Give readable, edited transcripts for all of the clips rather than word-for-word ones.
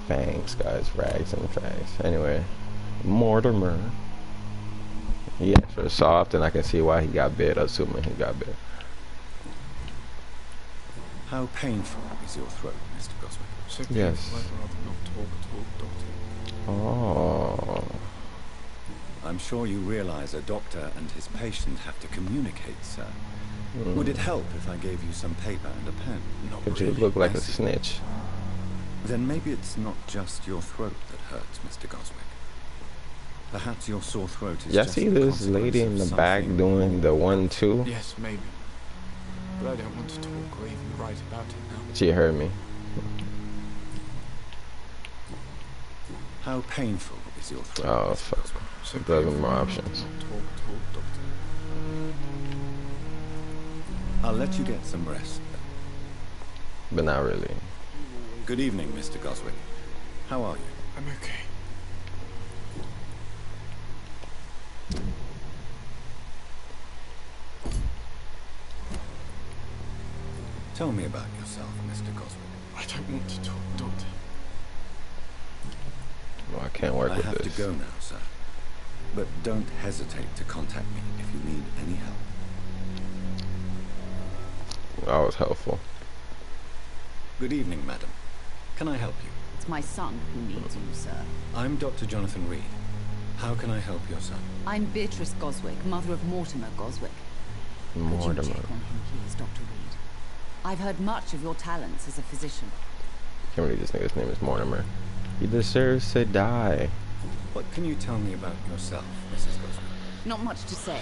Fangs, guys, rags and fangs. Anyway, Mortimer. He extra soft, and I can see why he got bit. Assuming he got bit. How painful is your throat, Mr. Goswick? So Yes. painful, I'd rather not talk at all, Doctor. Oh. I'm sure you realize a doctor and his patient have to communicate, sir. Would it help if I gave you some paper and a pen? Not But you really. look like I a see. snitch. Then maybe it's not just your throat that hurts, Mr. Goswick. Perhaps your sore throat is Y'all just see the this lady in consequence the of back something doing more the 1-2? Yes, maybe. But I don't want to talk or even write about it now. She heard me. How painful is your throat, Oh, Mr. fuck. Goswick? So Those are painful, more I'd rather options. not talk at all, Doctor. I'll let you get some rest. But not really. Good evening, Mr. Goswick. How are you? I'm okay. Tell me about yourself, Mr. Goswick. I don't want to talk, Doctor. Well, I can't work I with have this. to go now, sir. But don't hesitate to contact me if you need any help. That was helpful. Good evening, madam. Can I help you? It's my son who needs you, sir. I'm Dr. Jonathan Reed. How can I help your son? I'm Beatrice Goswick, mother of Mortimer Goswick. Could you Mortimer. check on him, please, Dr. Reed? I've heard much of your talents as a physician. Can't believe this nigga's name is Mortimer. He deserves to die. What can you tell me about yourself, Mrs. Goswick? Not much to say.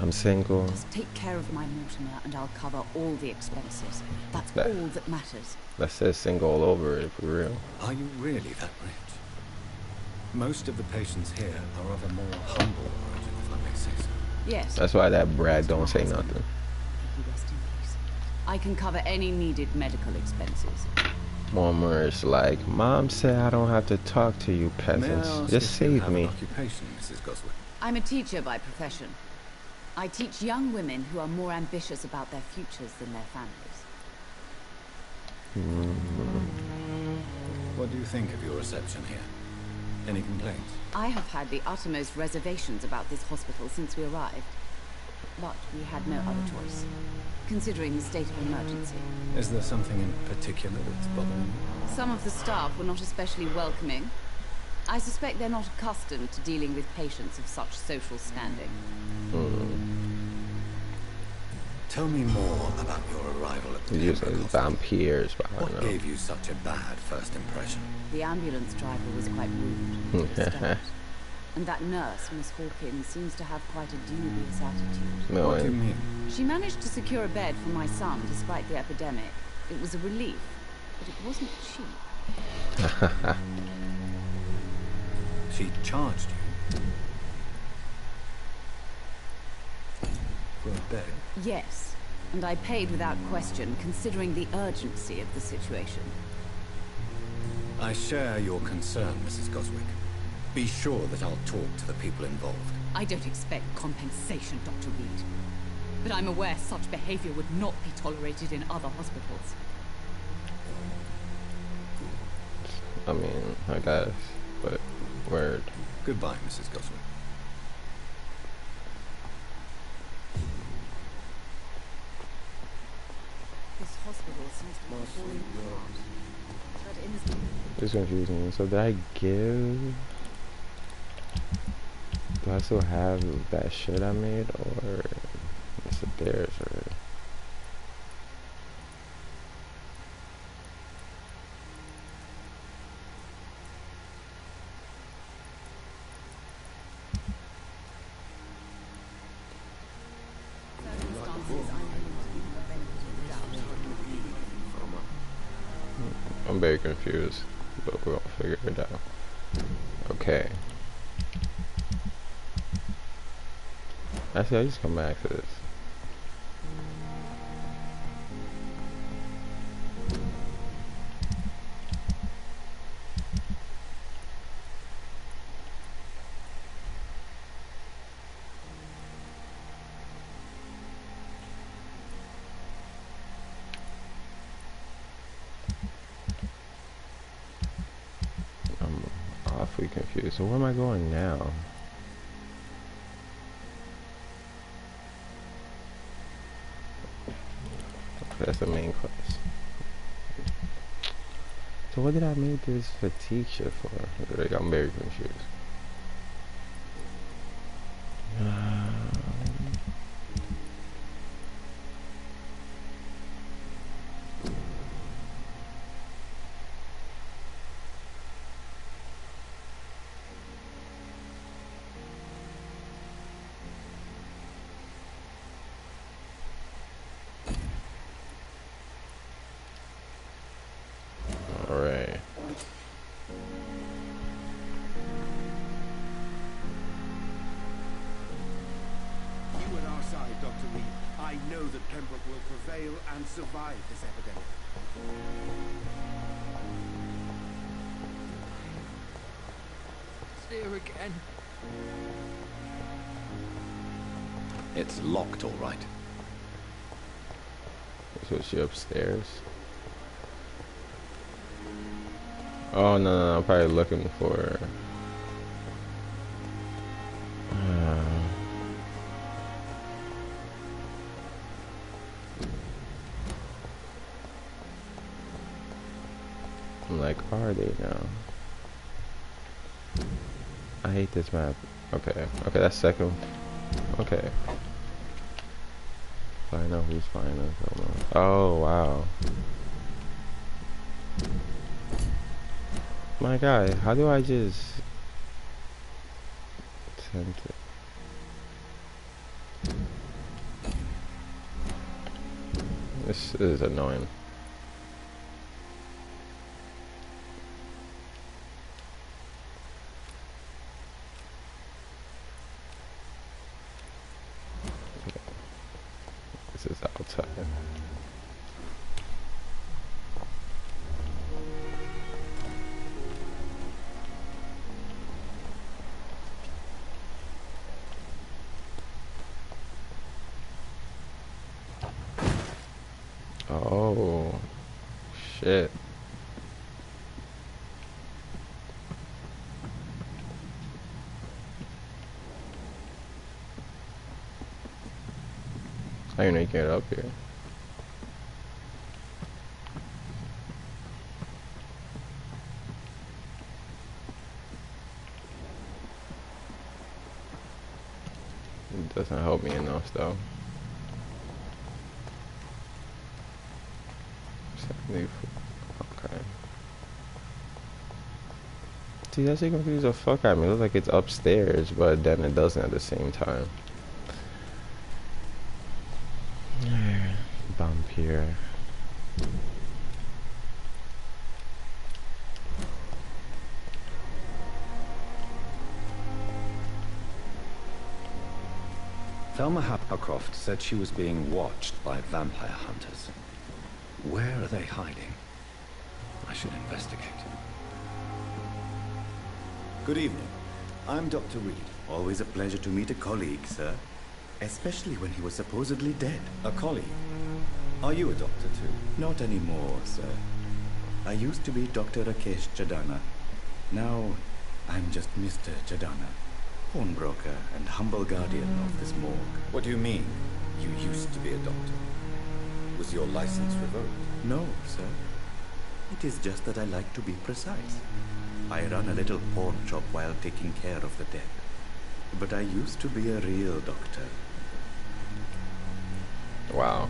I'm single. Just take care of my Mortimer and I'll cover all the expenses. That's That- all that matters. That says single all over it, for real. Are you really that rich? Most of the patients here are of a more humble origin, if I may say so. Yes. That's why that Brad don't say nothing. May he rest in peace. I can cover any needed medical expenses. Mortimer is like, Mom said I don't have to talk to you May I peasants. ask Just if you save have me. an occupation, Mrs. Goswick? I'm a teacher by profession. I teach young women who are more ambitious about their futures than their families. What do you think of your reception here? Any complaints? I have had the uttermost reservations about this hospital since we arrived. But we had no other choice, considering the state of emergency. Is there something in particular that's bothering you? Some of the staff were not especially welcoming. I suspect they're not accustomed to dealing with patients of such social standing. Tell me more about your arrival at the He's using Pembroke Hospital. vampires, but I What don't know. gave you such a bad first impression? The ambulance driver was quite rude to the staff. And that nurse, Miss Hawkins, seems to have quite a dubious attitude. No, What do you mean? She managed to secure a bed for my son despite the epidemic. It was a relief, but it wasn't cheap. She charged you for a bed? Yes, and I paid without question, considering the urgency of the situation. I share your concern, Mrs. Goswick. Be sure that I'll talk to the people involved. I don't expect compensation, Dr. Reed. But I'm aware such behavior would not be tolerated in other hospitals. I mean, I guess, but word. Goodbye, Mrs. Goswick. This hospital seems to be falling apart. But in This confusing me. So did I give? Do I still have that shit I made, or is it theirs already? circumstances, I'm willing to give the benefit of the doubt. I'm very confused, but we'll figure it out. Okay. Actually, I just come back to this. awfully confused. So where am I going now? Okay, that's the main quest. So what did I make this fatigue shit for? Like, I'm very confused. Alright. You at our side, Dr. Reed. I know that Pembroke will prevail and survive this epidemic. It's here again. It's locked, all right. So she upstairs? Oh no, I'm probably looking for I'm like, are they now? I hate this map. Okay, that's second. Okay. So I know who's flying us. Oh wow. My God, how do I just attempt it? This is annoying. This is outside. Oh, shit. I didn't know you can get up here. It doesn't help me enough though. 74. Okay. See, that shit confused the fuck out of me. It looks like it's upstairs, but then it doesn't at the same time. Vampir. Thelma Hapcroft said she was being watched by vampire hunters. Where are they hiding? I should investigate. Good evening. I'm Dr. Reed. Always a pleasure to meet a colleague, sir. Especially when he was supposedly dead. A colleague? Are you a doctor too? Not anymore, sir. I used to be Dr. Rakesh Chadana. Now, I'm just Mr. Chadana, pawnbroker and humble guardian of this morgue. What do you mean, you used to be a doctor? Was your license revoked? No, sir. It is just that I like to be precise. I run a little pawn shop while taking care of the dead. But I used to be a real doctor. Wow.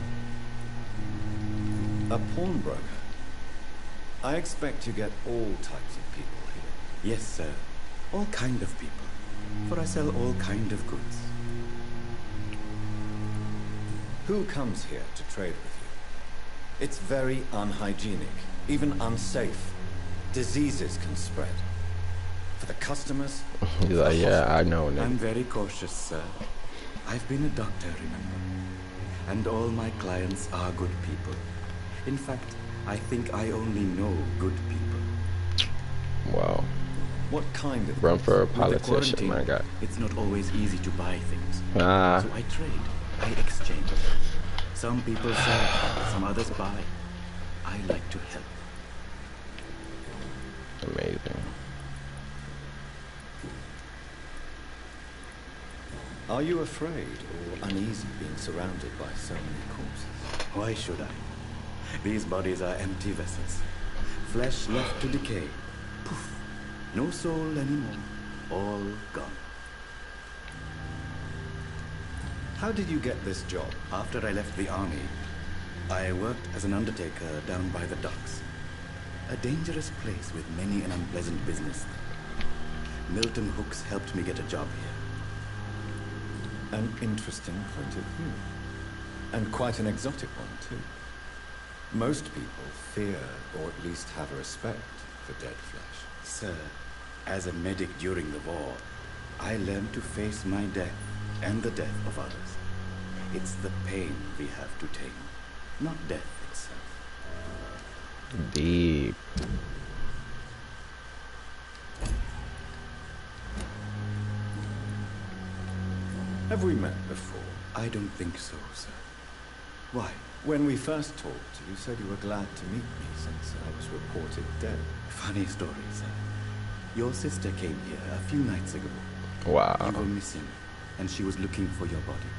A pawnbroker? I expect you get all types of people here. Yes, sir. All kind of people. For I sell all kind of goods. Who comes here to trade with you? It's very unhygienic, even unsafe. Diseases can spread. For the customers... He's like, yeah, I know, nigga. I'm very cautious, sir. I've been a doctor, remember? And all my clients are good people. In fact, I think I only know good people. Wow. What kind of... Run for a With the politician, my quarantine, God. it's not always easy to buy things. Ah. So I trade. I exchange. Some people sell, some others buy. I like to help. Amazing. Are you afraid or uneasy being surrounded by so many corpses? Why should I? These bodies are empty vessels. Flesh left to decay. Poof. No soul anymore. All gone. How did you get this job? After I left the army, I worked as an undertaker down by the docks. A dangerous place with many an unpleasant business. Milton Hooks helped me get a job here. An interesting point of view. And quite an exotic one, too. Most people fear, or at least have a respect, for dead flesh. Sir, as a medic during the war, I learned to face my death and the death of others. It's the pain we have to tame, not death itself. Deep. Have we met before? I don't think so, sir. Why? When we first talked, you said you were glad to meet me since I was reported dead. Funny story, sir. Your sister came here a few nights ago. Wow. You were missing, and she was looking for your body.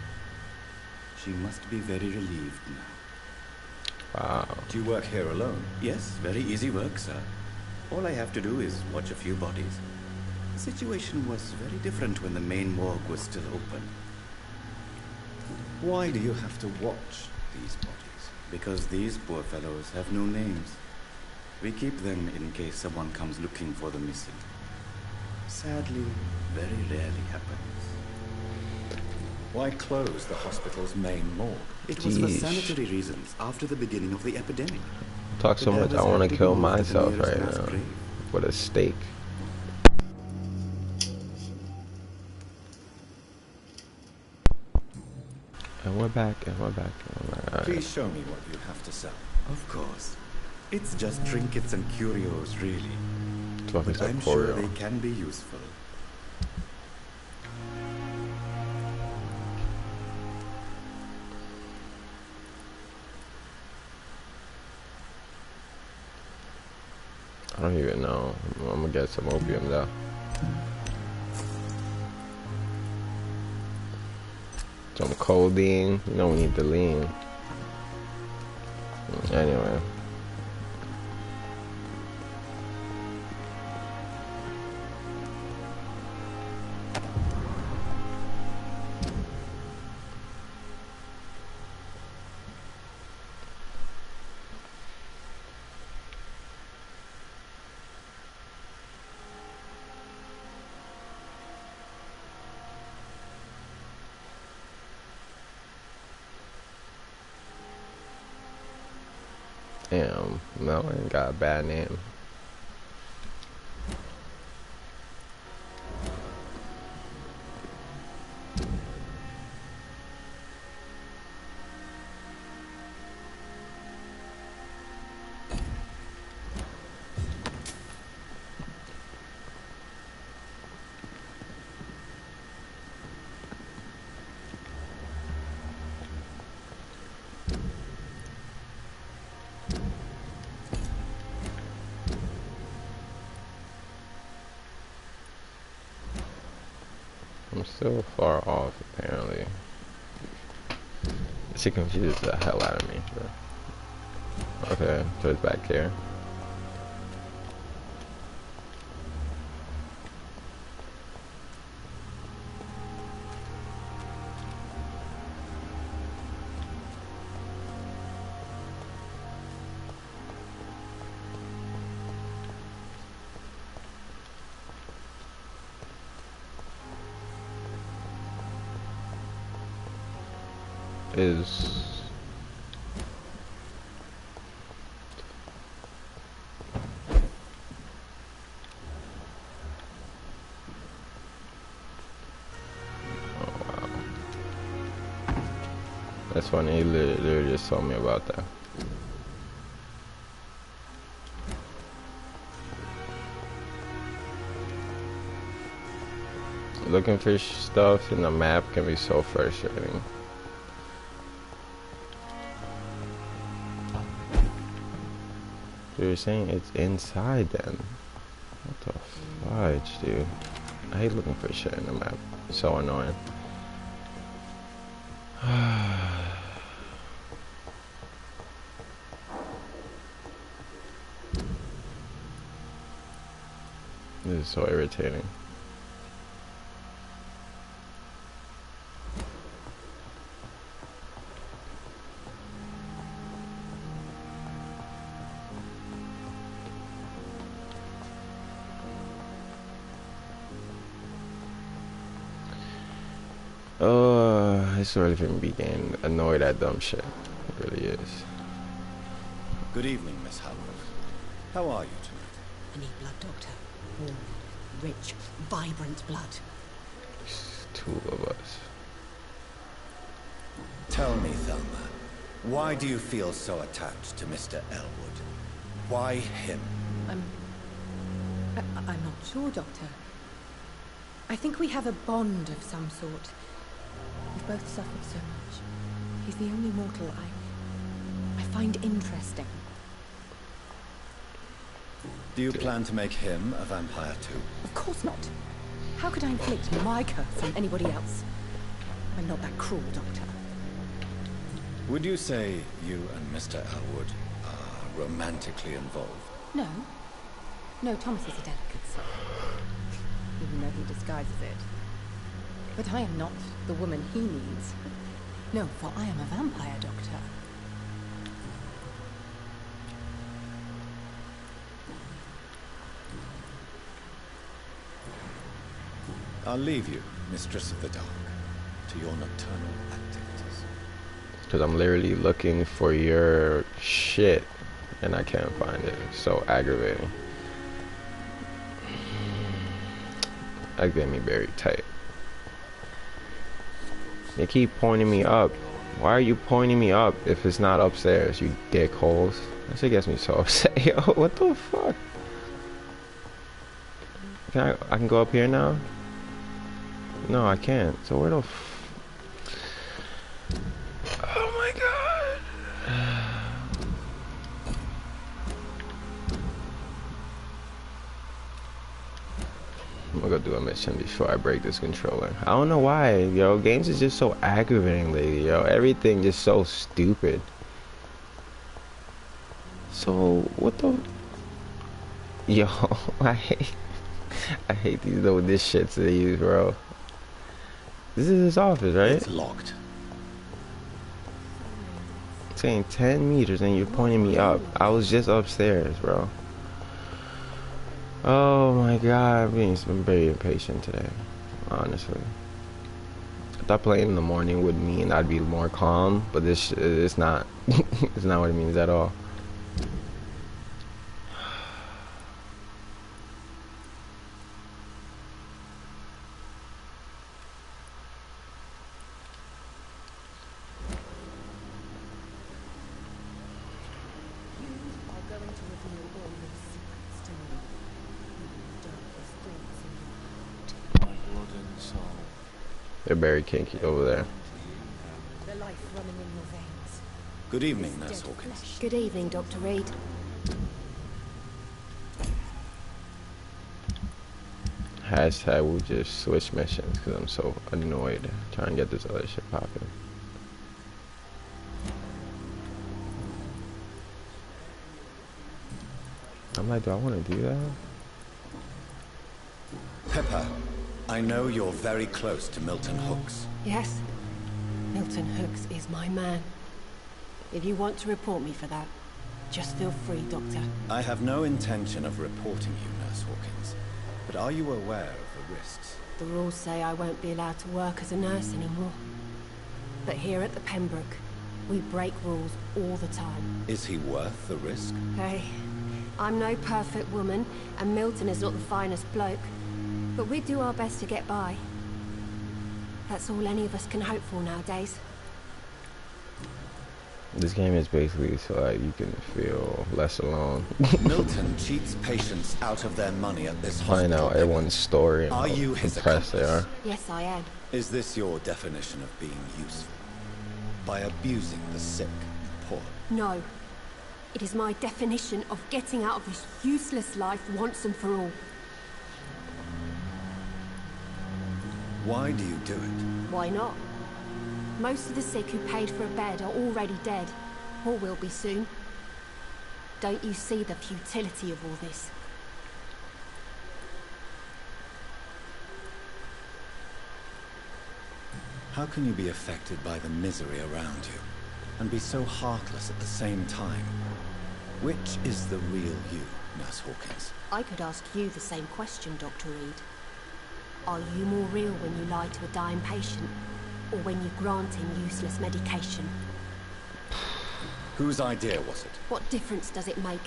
She must be very relieved now. Wow. Do you work here alone? Yes, very easy work, sir. All I have to do is watch a few bodies. The situation was very different when the main morgue was still open. Why do you have to watch these bodies? Because these poor fellows have no names. We keep them in case someone comes looking for the missing. Sadly, very rarely happens. Why close the hospital's main morgue? It was for Jeez. sanitary reasons after the beginning of the epidemic. Talk so much, I want to kill myself right now. now with a steak. And we're back, and we're back, and we're back. All right. Please show me what you have to sell. Of course. It's just trinkets and curios, really. Fucking But I'm sure Sapporo. they can be useful. I don't even know. I'm gonna get some opium though. Some codeine. You know we need the lean. Anyway. Damn, Melon got a bad name. I'm still far off, apparently. She confuses the hell out of me. But okay, so it's back here. Is that's funny, he literally just told me about that. Looking for stuff in the map can be so frustrating. You're saying it's inside then? What the fudge, dude? I hate looking for shit in the map. It's so annoying. This is so irritating. It's really finna be getting annoyed at dumb shit. It really is. Good evening, Miss Howard. How are you tonight? I need blood, Doctor. Warm, rich, vibrant blood. It's two of us. Tell me, Thelma, why do you feel so attached to Mr. Elwood? Why him? I'm not sure, Doctor. I think we have a bond of some sort. We've both suffered so much. He's the only mortal I find interesting. Do you plan to make him a vampire too? Of course not. How could I inflict my curse on anybody else? I'm not that cruel, Doctor. Would you say you and Mr. Elwood are romantically involved? No. No, Thomas is a delicate soul. Even though he disguises it. But I am not the woman he needs. No, for I am a vampire, Doctor. I'll leave you, Mistress of the Dark, to your nocturnal activities. Because I'm literally looking for your shit and I can't find it. It's so aggravating. That get me very tight. They keep pointing me up. Why are you pointing me up if it's not upstairs, you dickholes? That shit gets me so upset. Yo, what the fuck? I can go up here now? No, I can't. So where the oh my god. I'm gonna go do a mission before I break this controller. I don't know why, yo. Games is just so aggravating lately, yo. Everything just so stupid. So what the? Yo, I hate these little this shits they use, bro. This is his office, right? It's locked. It's saying 10 meters and you're pointing me up. I was just upstairs, bro. Oh my god, I'm very impatient today, honestly. I thought playing in the morning would mean I'd be more calm, but this it's not. It's not what it means at all. They're very kinky over there. The life running in your veins. Good evening, Nurse Hawkins. Good evening, Dr. Reed. Hashtag we'll just switch missions because I'm so annoyed trying to get this other shit popping. I'm like, do I want to do that? Pepper, I know you're very close to Milton Hooks. Yes? Milton Hooks is my man. If you want to report me for that, just feel free, Doctor. I have no intention of reporting you, Nurse Hawkins. But are you aware of the risks? The rules say I won't be allowed to work as a nurse anymore. But here at the Pembroke, we break rules all the time. Is he worth the risk? Hey, I'm no perfect woman, and Milton is not the finest bloke. But we do our best to get by. That's all any of us can hope for nowadays. This game is basically so like you can feel less alone. Milton cheats patients out of their money at this Find hospital. out everyone's story and Are how you his impressed they are. Yes, I am. Is this your definition of being useful? By abusing the sick and poor? No. It is my definition of getting out of this useless life once and for all. Why do you do it? Why not? Most of the sick who paid for a bed are already dead, or will be soon. Don't you see the futility of all this? How can you be affected by the misery around you, and be so heartless at the same time? Which is the real you, Nurse Hawkins? I could ask you the same question, Dr. Reed. Are you more real when you lie to a dying patient, or when you grant him useless medication? Whose idea was it? What difference does it make?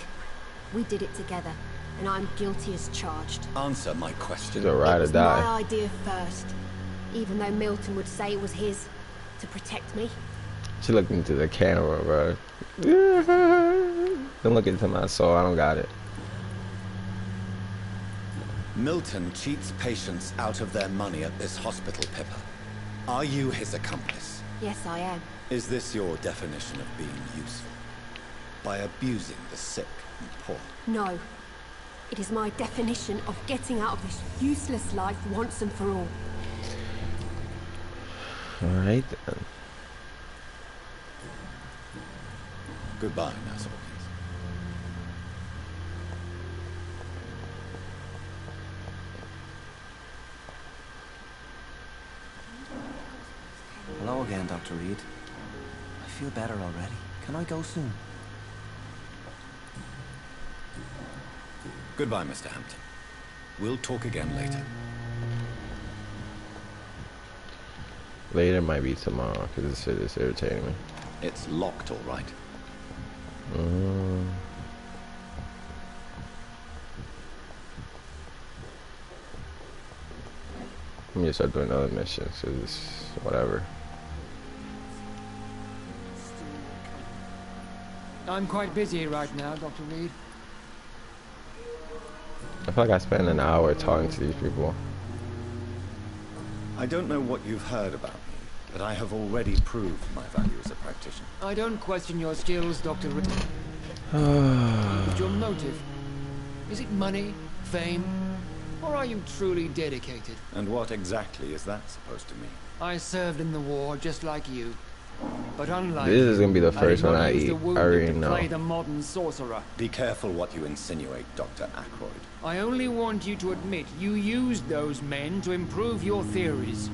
We did it together, and I'm guilty as charged. Answer my question. She's a ride or It was die. my idea first, even though Milton would say it was his, to protect me. She looked into the camera, bro. Don't look into my soul. I don't got it. Milton cheats patients out of their money at this hospital, Pippa. Are you his accomplice? Yes, I am. Is this your definition of being useful? By abusing the sick and poor? No. It is my definition of getting out of this useless life once and for all. Alright then. Goodbye, Nurse Hawkins. Hello again, Dr. Reed. I feel better already. Can I go soon? Goodbye, Mr. Hampton. We'll talk again later. Later might be tomorrow, because this shit is irritating me. It's locked, all right. Let me start doing other missions, so just whatever. I'm quite busy right now, Dr. Reed. I feel like I spent an hour talking to these people. I don't know what you've heard about me, but I have already proved my value as a practitioner. I don't question your skills, Dr. Reed. But your motive? Is it money, fame, or are you truly dedicated? And what exactly is that supposed to mean? I served in the war just like you. But unlike This is gonna be the I first did one not I use eat. the I wounded already to know. play the modern sorcerer. Be careful what you insinuate, Dr. Ackroyd. I only want you to admit you used those men to improve your theories.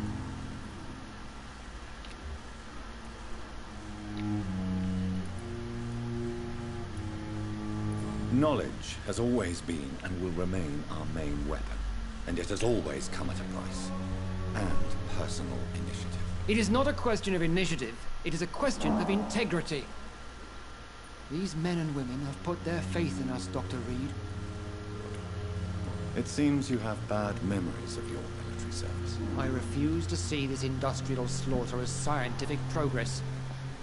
Knowledge has always been and will remain our main weapon, and it has always come at a price. And personal initiative. It is not a question of initiative. It is a question of integrity. These men and women have put their faith in us, Dr. Reed. It seems you have bad memories of your military service. I refuse to see this industrial slaughter as scientific progress.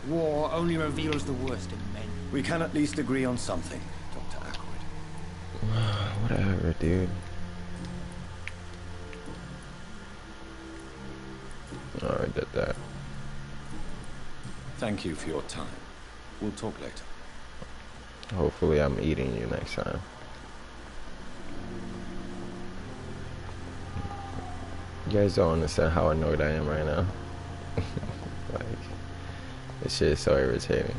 War only reveals the worst in men. We can at least agree on something, Dr. Ackroyd. Whatever, dude. I did that. Thank you for your time. We'll talk later. Hopefully I'm eating you next time. You guys don't understand how annoyed I am right now. Like, this shit is so irritating.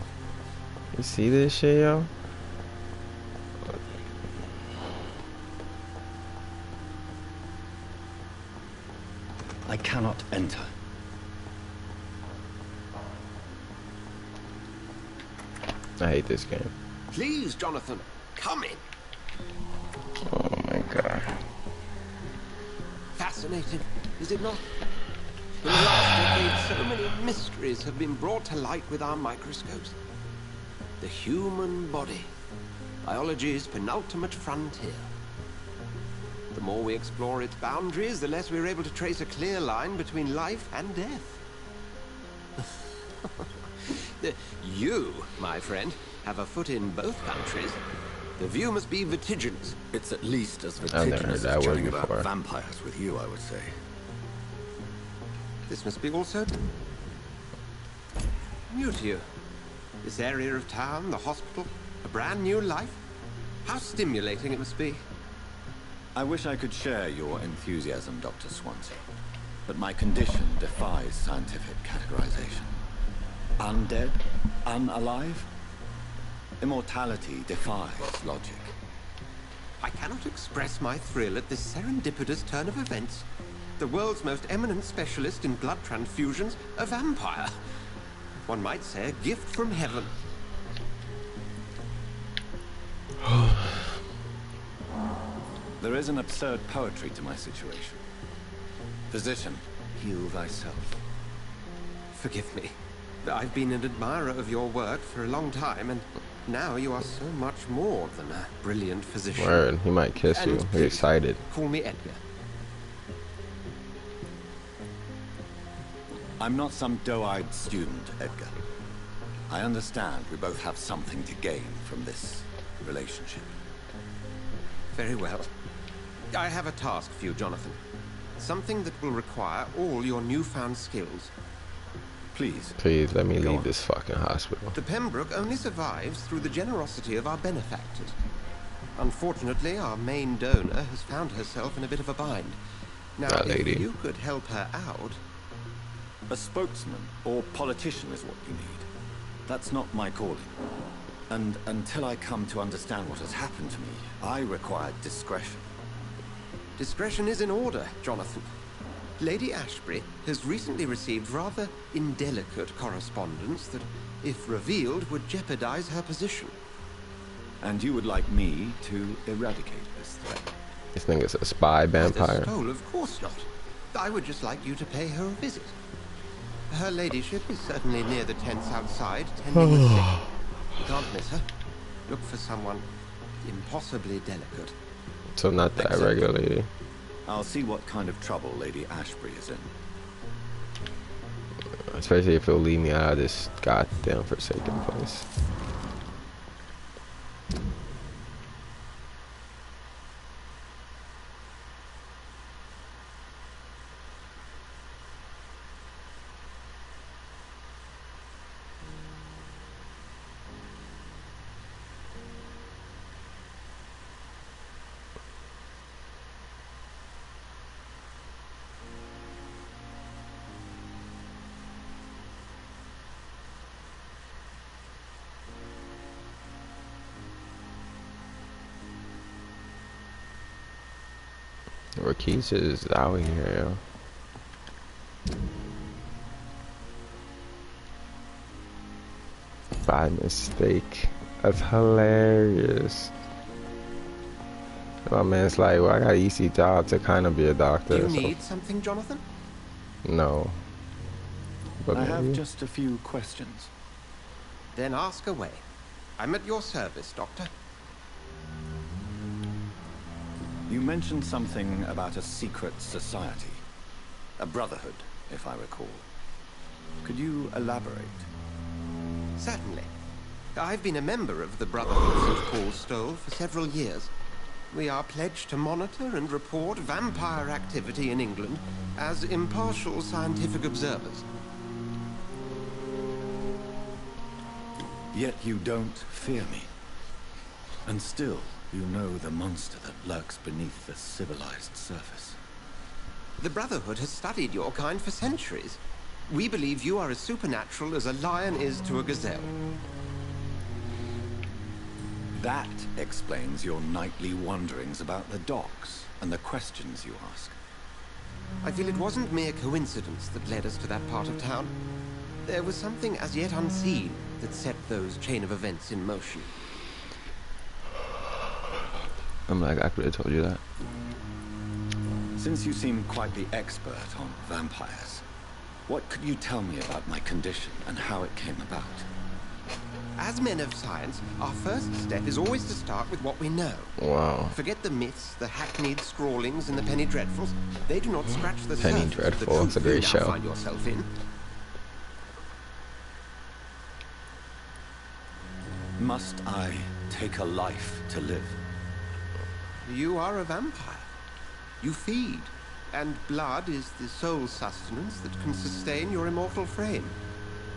You see this shit, yo? I cannot enter. I hate this game. Please, Jonathan, come in. Oh my god. Fascinating, is it not? In the last decade, so many mysteries have been brought to light with our microscopes. The human body, biology's penultimate frontier. The more we explore its boundaries, the less we're able to trace a clear line between life and death. You, my friend, have a foot in both countries. The view must be vertiginous. It's at least as I've never heard vertiginous that as word chatting about before. vampires with you, I would say. This must be also new to you. This area of town, the hospital, a brand new life. How stimulating it must be. I wish I could share your enthusiasm, Dr. Swansea. but my condition defies scientific categorization. Undead? Unalive? Immortality defies logic. I cannot express my thrill at this serendipitous turn of events. The world's most eminent specialist in blood transfusions, a vampire. One might say a gift from heaven. There is an absurd poetry to my situation. Physician, heal thyself. Forgive me. I've been an admirer of your work for a long time, and now you are so much more than a brilliant physician. Word, he might kiss you. He's excited. Call me Edgar. I'm not some doe-eyed student, Edgar. I understand we both have something to gain from this relationship. Very well. I have a task for you, Jonathan. Something that will require all your newfound skills. Please. Please let me leave this fucking hospital. The Pembroke only survives through the generosity of our benefactors. Unfortunately, our main donor has found herself in a bit of a bind. Now, That lady. if you could help her out... A spokesman or politician is what you need. That's not my calling. And until I come to understand what has happened to me, I require discretion. Discretion is in order, Jonathan. Lady Ashbury has recently received rather indelicate correspondence that, if revealed, would jeopardize her position. And you would like me to eradicate this threat? This nigga's a spy vampire. Oh, of course not. I would just like you to pay her a visit. Her ladyship is certainly near the tents outside, tending the sick. You can't miss her. Look for someone impossibly delicate. So not that regular lady. I'll see what kind of trouble Lady Ashbury is in. Especially if he'll leave me out of this goddamn forsaken place. Rakis is out here, yo. By mistake. That's hilarious. My man's like, well, I got an easy job to kind of be a doctor. Do you need something, Jonathan? No. But I have maybe? just a few questions. Then ask away. I'm at your service, Doctor. You mentioned something about a secret society. A brotherhood, if I recall. Could you elaborate? Certainly. I've been a member of the Brotherhood St. Paul's Stole for several years. We are pledged to monitor and report vampire activity in England as impartial scientific observers. Yet you don't fear me. And still, you know the monster that lurks beneath the civilized surface. The Brotherhood has studied your kind for centuries. We believe you are as supernatural as a lion is to a gazelle. That explains your nightly wanderings about the docks and the questions you ask. I feel it wasn't mere coincidence that led us to that part of town. There was something as yet unseen that set those chain of events in motion. I'm like, I could have told you that. Since you seem quite the expert on vampires, what could you tell me about my condition and how it came about? As men of science, our first step is always to start with what we know. Wow. Forget the myths, the hackneyed scrawlings, and the penny dreadfuls. They do not scratch the Penny surface of the Dreadful, it's a truth you great now show. find yourself in. Must I take a life to live? You are a vampire. You feed, and blood is the sole sustenance that can sustain your immortal frame.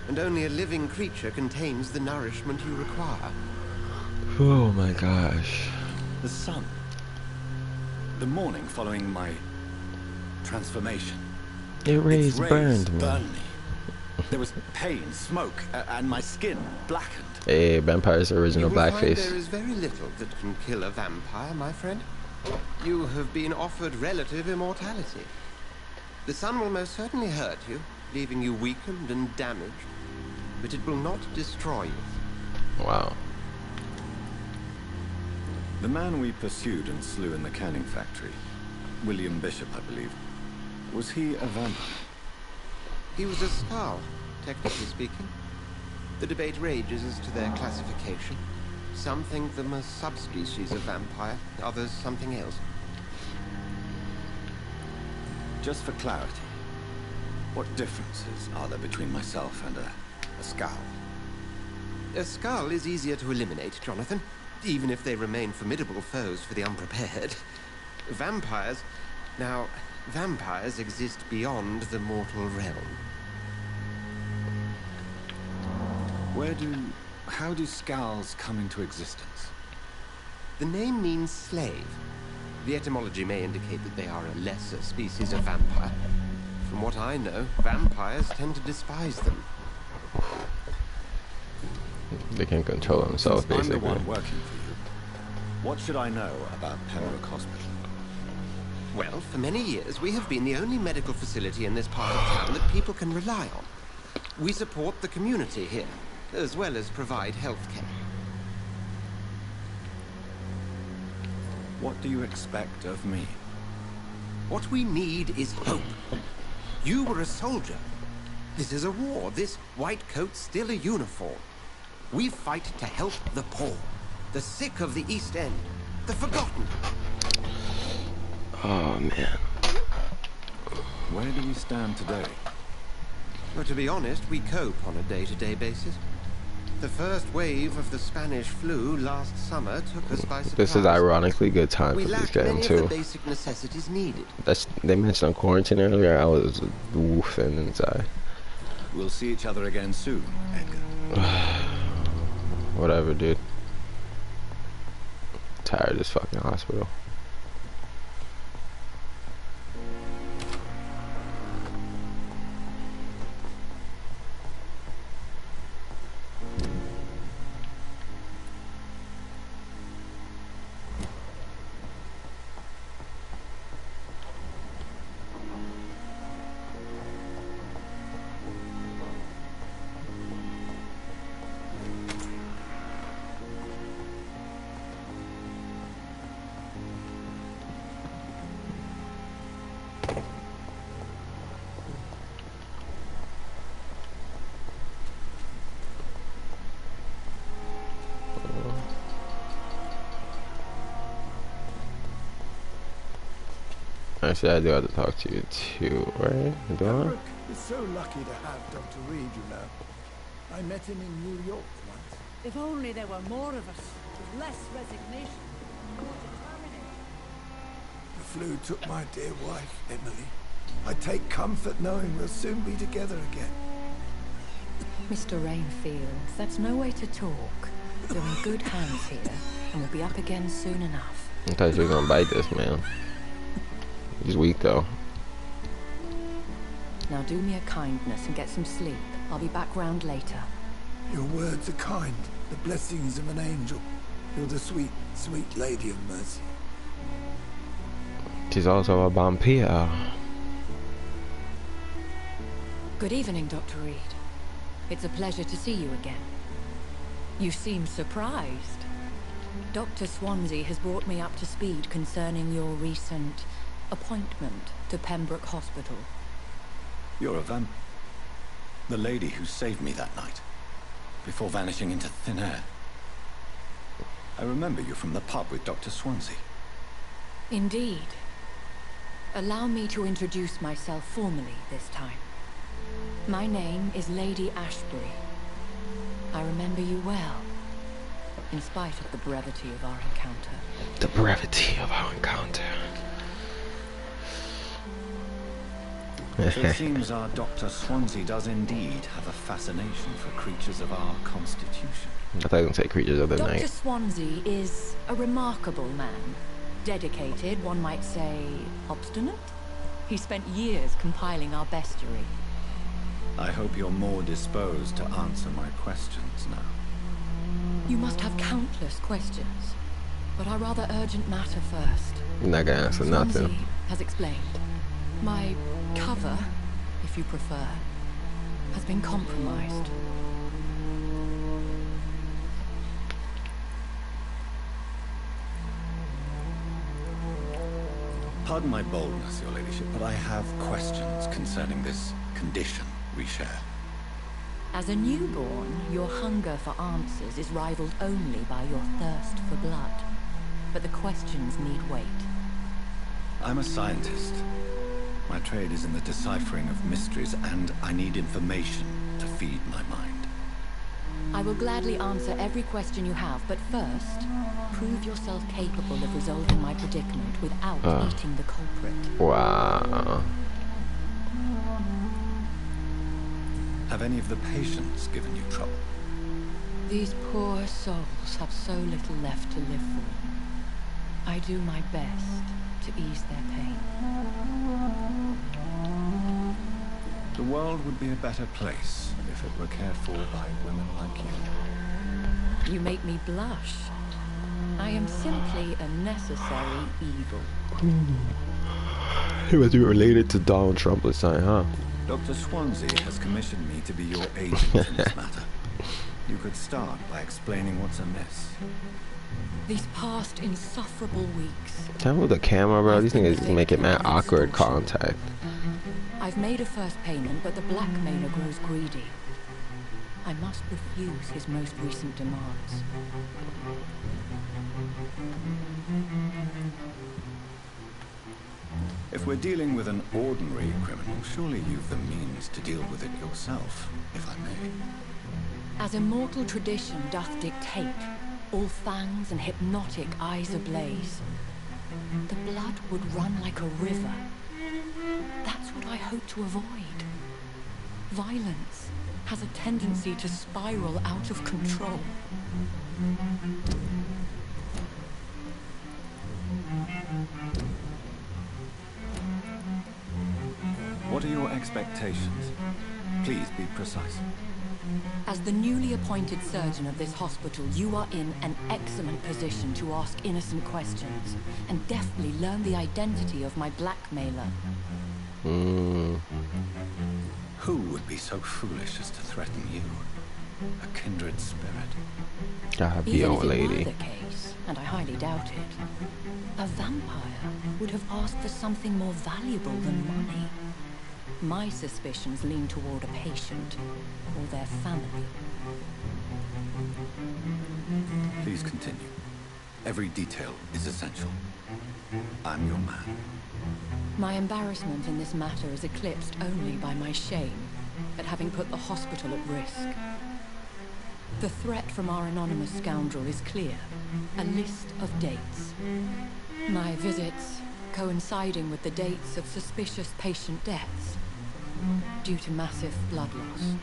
And only a living creature contains the nourishment you require. Oh my gosh. The sun. The morning following my transformation. It rays Its burned me. burned me. There was pain, smoke, and my skin blackened. Hey, Vampire's original You will find blackface. there is very little that can kill a vampire, my friend. You have been offered relative immortality. The sun will most certainly hurt you, leaving you weakened and damaged, but it will not destroy you. Wow. The man we pursued and slew in the canning factory, William Bishop, I believe, was he a vampire? He was a skull, technically speaking. The debate rages as to their classification. Some think them a subspecies of vampire, others something else. Just for clarity, what differences are there between myself and a skull? A skull is easier to eliminate, Jonathan, even if they remain formidable foes for the unprepared. Vampires... Now, vampires exist beyond the mortal realm. How do skulls come into existence? The name means slave. The etymology may indicate that they are a lesser species of vampire. From what I know, vampires tend to despise them. They can control themselves, Since basically. I'm the one working for you, what should I know about Pembroke Hospital? Well, for many years, we have been the only medical facility in this part of town that people can rely on. We support the community here, as well as provide health care. What do you expect of me? What we need is hope. You were a soldier. This is a war. This white coat's still a uniform. We fight to help the poor, the sick of the East End, the forgotten. Oh, man. Where do we stand today? Well, to be honest, we cope on a day-to-day basis. The first wave of the Spanish flu last summer took us by surprise. This is ironically good time We for this lacked game, many of too. the basic necessities needed. They mentioned on quarantine earlier. I was woofing inside. We'll see each other again soon, Edgar. Whatever, dude. Tired of this fucking hospital. Actually, I do have to talk to you too, right? Do I? Pembroke is so lucky to have Dr. Reed, you know. I met him in New York once. If only there were more of us, with less resignation, more determination. The flu took my dear wife, Emily. I take comfort knowing we'll soon be together again. Mr. Rainfield, that's no way to talk. You're in good hands here, and we'll be up again soon enough. I thought you were gonna bite this, man. He's weak, though. Now do me a kindness and get some sleep. I'll be back round later. Your words are kind, the blessings of an angel. You're the sweet, sweet lady of mercy. She's also a vampire. Good evening, Dr. Reed. It's a pleasure to see you again. You seem surprised. Dr. Swansea has brought me up to speed concerning your recent appointment to Pembroke Hospital. You're a vamp. The lady who saved me that night, before vanishing into thin air. I remember you from the pub with Dr. Swansea. Indeed. Allow me to introduce myself formally this time. My name is Lady Ashbury. I remember you well, in spite of the brevity of our encounter. The brevity of our encounter. So it seems our Dr. Swansea does indeed have a fascination for creatures of our constitution. I thought I was gonna say creatures of the Dr. night. Swansea is a remarkable man. Dedicated, one might say, obstinate. He spent years compiling our bestiary. I hope you're more disposed to answer my questions now. You must have countless questions, but our rather urgent matter first. You're not gonna answer Swansea nothing. has explained. My cover, if you prefer, has been compromised. Pardon my boldness, Your Ladyship, but I have questions concerning this condition we share. As a newborn, your hunger for answers is rivaled only by your thirst for blood. But the questions need wait. I'm a scientist. My trade is in the deciphering of mysteries, and I need information to feed my mind. I will gladly answer every question you have, but first, prove yourself capable of resolving my predicament without eating the culprit. Wow. Have any of the patients given you trouble? These poor souls have so little left to live for. I do my best to ease their pain. The world would be a better place if it were cared for by women like you. You make me blush. I am simply a necessary evil. He must be related to Donald Trump or something, huh? Dr. Swansea has commissioned me to be your agent in this matter. You could start by explaining what's amiss. These past insufferable weeks. Tell me with the camera, bro. These niggas is making mad awkward contact. I've made a first payment, but the blackmailer grows greedy. I must refuse his most recent demands. If we're dealing with an ordinary criminal, surely you've the means to deal with it yourself, if I may. As immortal tradition doth dictate, all fangs and hypnotic eyes ablaze, the blood would run like a river. That's what I hope to avoid. Violence has a tendency to spiral out of control. What are your expectations? Please be precise. As the newly appointed surgeon of this hospital, you are in an excellent position to ask innocent questions and deftly learn the identity of my blackmailer. Who would be so foolish as to threaten you? A kindred spirit. Gotta be Even old if it lady. were the case, and I highly doubt it, a vampire would have asked for something more valuable than money. My suspicions lean toward a patient or their family. Please continue. Every detail is essential. I'm your man. My embarrassment in this matter is eclipsed only by my shame at having put the hospital at risk. The threat from our anonymous scoundrel is clear. A list of dates. My visits coinciding with the dates of suspicious patient deaths due to massive blood loss.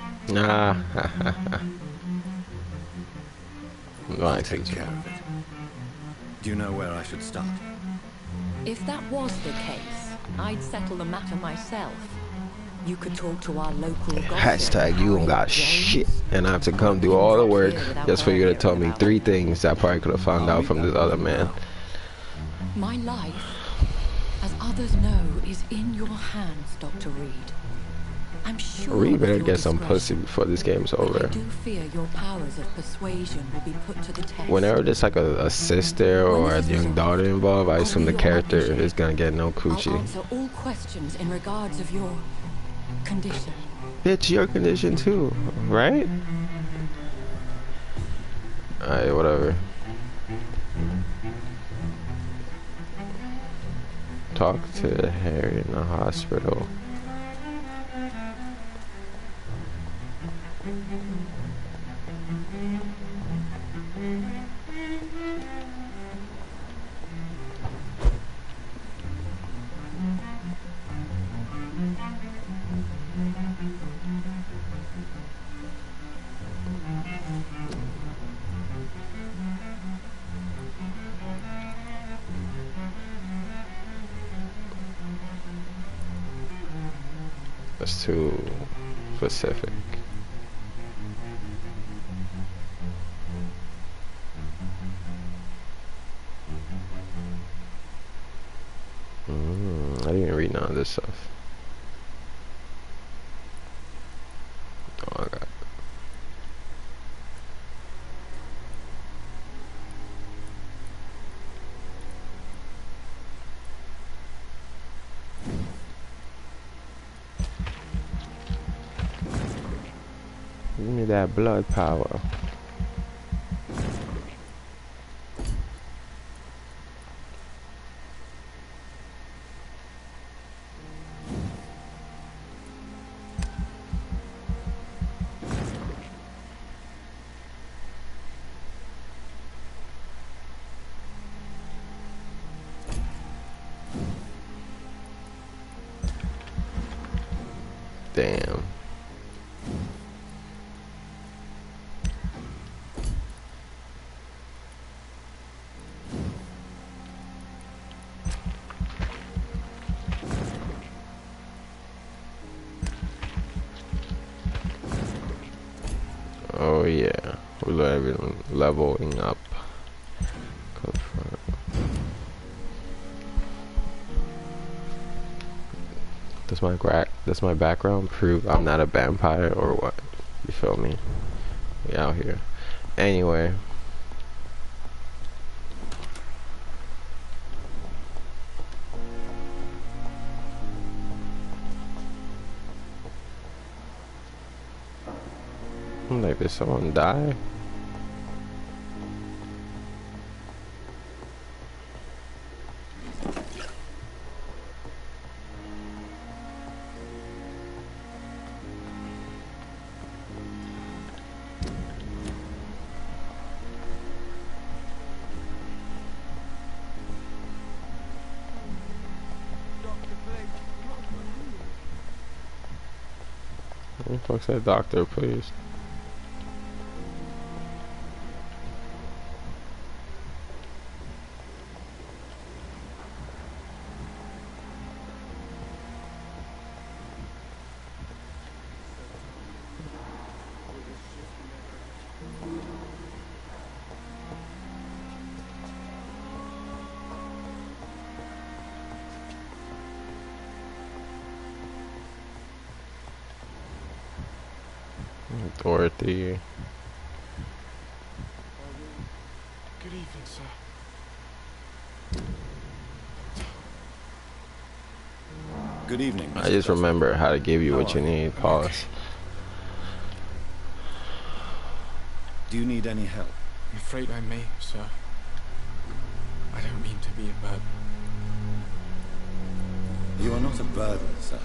I'll take care of it. Do you know where I should start? If that was the case, I'd settle the matter myself. You could talk to our local gossip. Hashtag you don't got shit, and I have to come do all the work just for you to tell me 3 things I probably could have found out from this other man. My life, as others know, is in your hands, Dr. Reed. I'm sure Reed better of your get some discretion, pussy before this game's over. I do fear your powers of persuasion will be put to the test. Whenever there's like a sister or a young daughter involved, I assume the character is gonna get no I'll coochie. answer all questions in regards of your condition. Bitch, your condition too, right? Alright, whatever. Talk to Harry in the hospital. That's too specific. I didn't even read none of this stuff. Oh, I got it. Give me that blood power. Damn. Oh yeah, we're leveling up. Confirm. Does my background prove I'm not a vampire or what? You feel me? We out here. Anyway. Like, did someone die? Who the fuck said doctor, please? Dorothy. Good evening, sir. Good evening, Mr. I just remember how to give you what you need. Pause. Okay. Do you need any help? I'm afraid I may, sir. I don't mean to be a burden. You are not a burden, sir.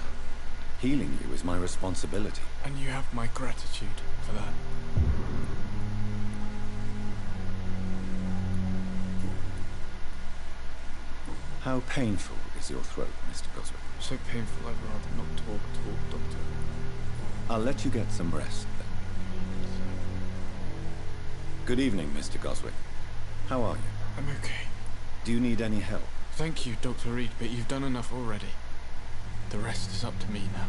Healing you is my responsibility. And you have my gratitude for that. How painful is your throat, Mr. Goswick? So painful I'd rather not talk, Doctor. I'll let you get some rest, then. Good evening, Mr. Goswick. How are you? I'm okay. Do you need any help? Thank you, Dr. Reed, but you've done enough already. The rest is up to me now.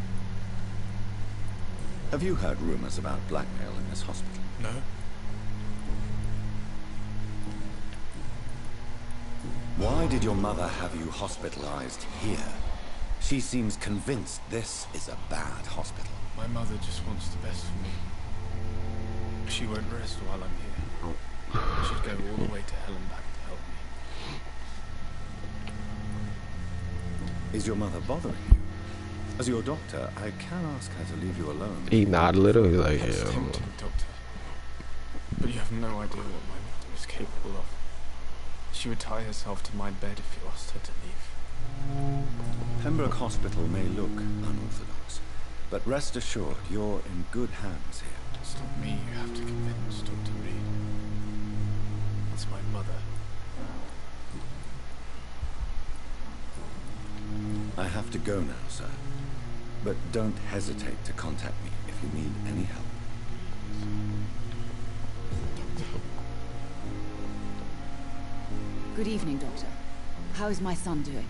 Have you heard rumors about blackmail in this hospital? No. Why did your mother have you hospitalized here? She seems convinced this is a bad hospital. My mother just wants the best for me. She won't rest while I'm here. She'd go all the way to hell and back to help me. Is your mother bothering you? As your doctor, I can ask her to leave you alone. He nodded a little. He's like, That's yeah. tempting, Doctor. But you have no idea what my mother is capable of. She would tie herself to my bed if you asked her to leave. Pembroke Hospital may look unorthodox, but rest assured, you're in good hands here. It's not me you have to convince, Dr. Reed. It's my mother. I have to go now, sir. But don't hesitate to contact me if you need any help. Good evening, Doctor. How is my son doing?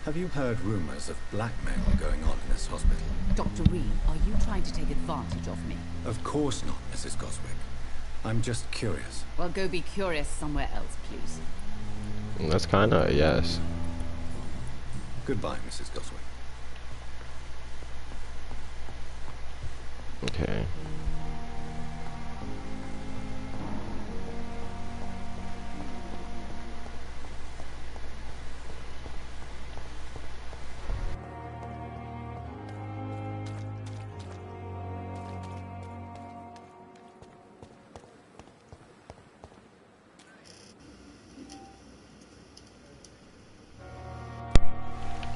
Have you heard rumors of blackmail going on in this hospital? Dr. Reed, are you trying to take advantage of me? Of course not, Mrs. Goswick. I'm just curious. Well, go be curious somewhere else, please. That's kind of a yes. Goodbye, Mrs. Goswick. Okay.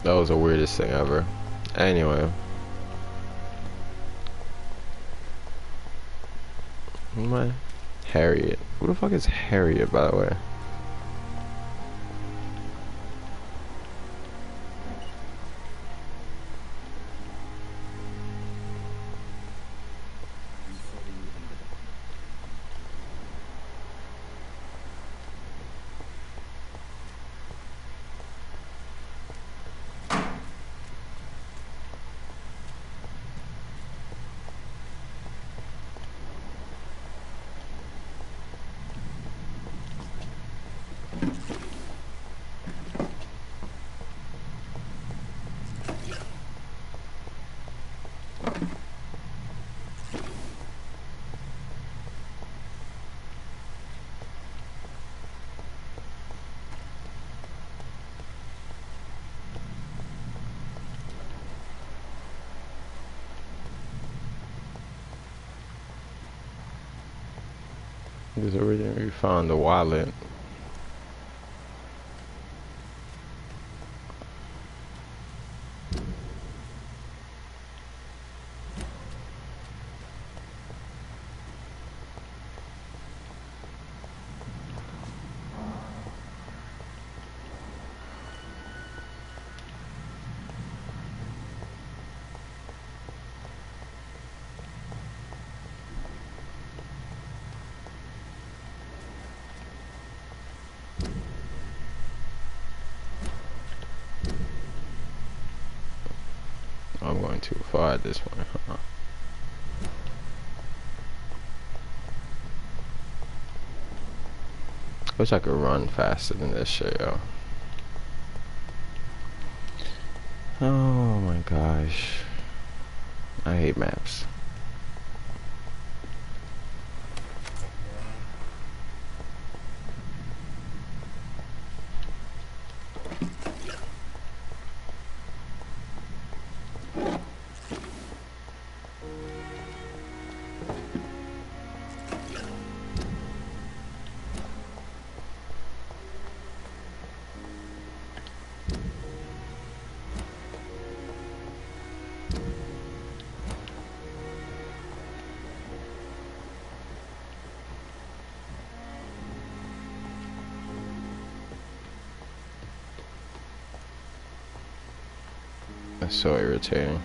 That was the weirdest thing ever. Anyway. What? Harriet. Who the fuck is Harriet, by the way? Because originally we found the wallet. I'm going too far at this point, huh? Wish I could run faster than this shit, yo. Oh my gosh. I hate maps. That's so irritating.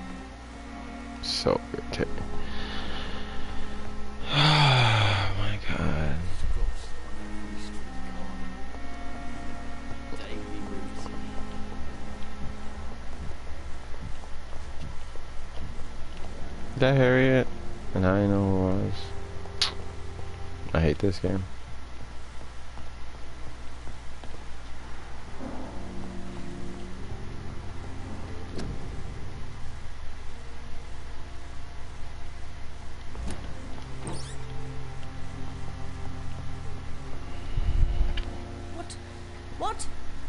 So irritating. Oh my god. Is that Harriet? And I know who it was. I hate this game.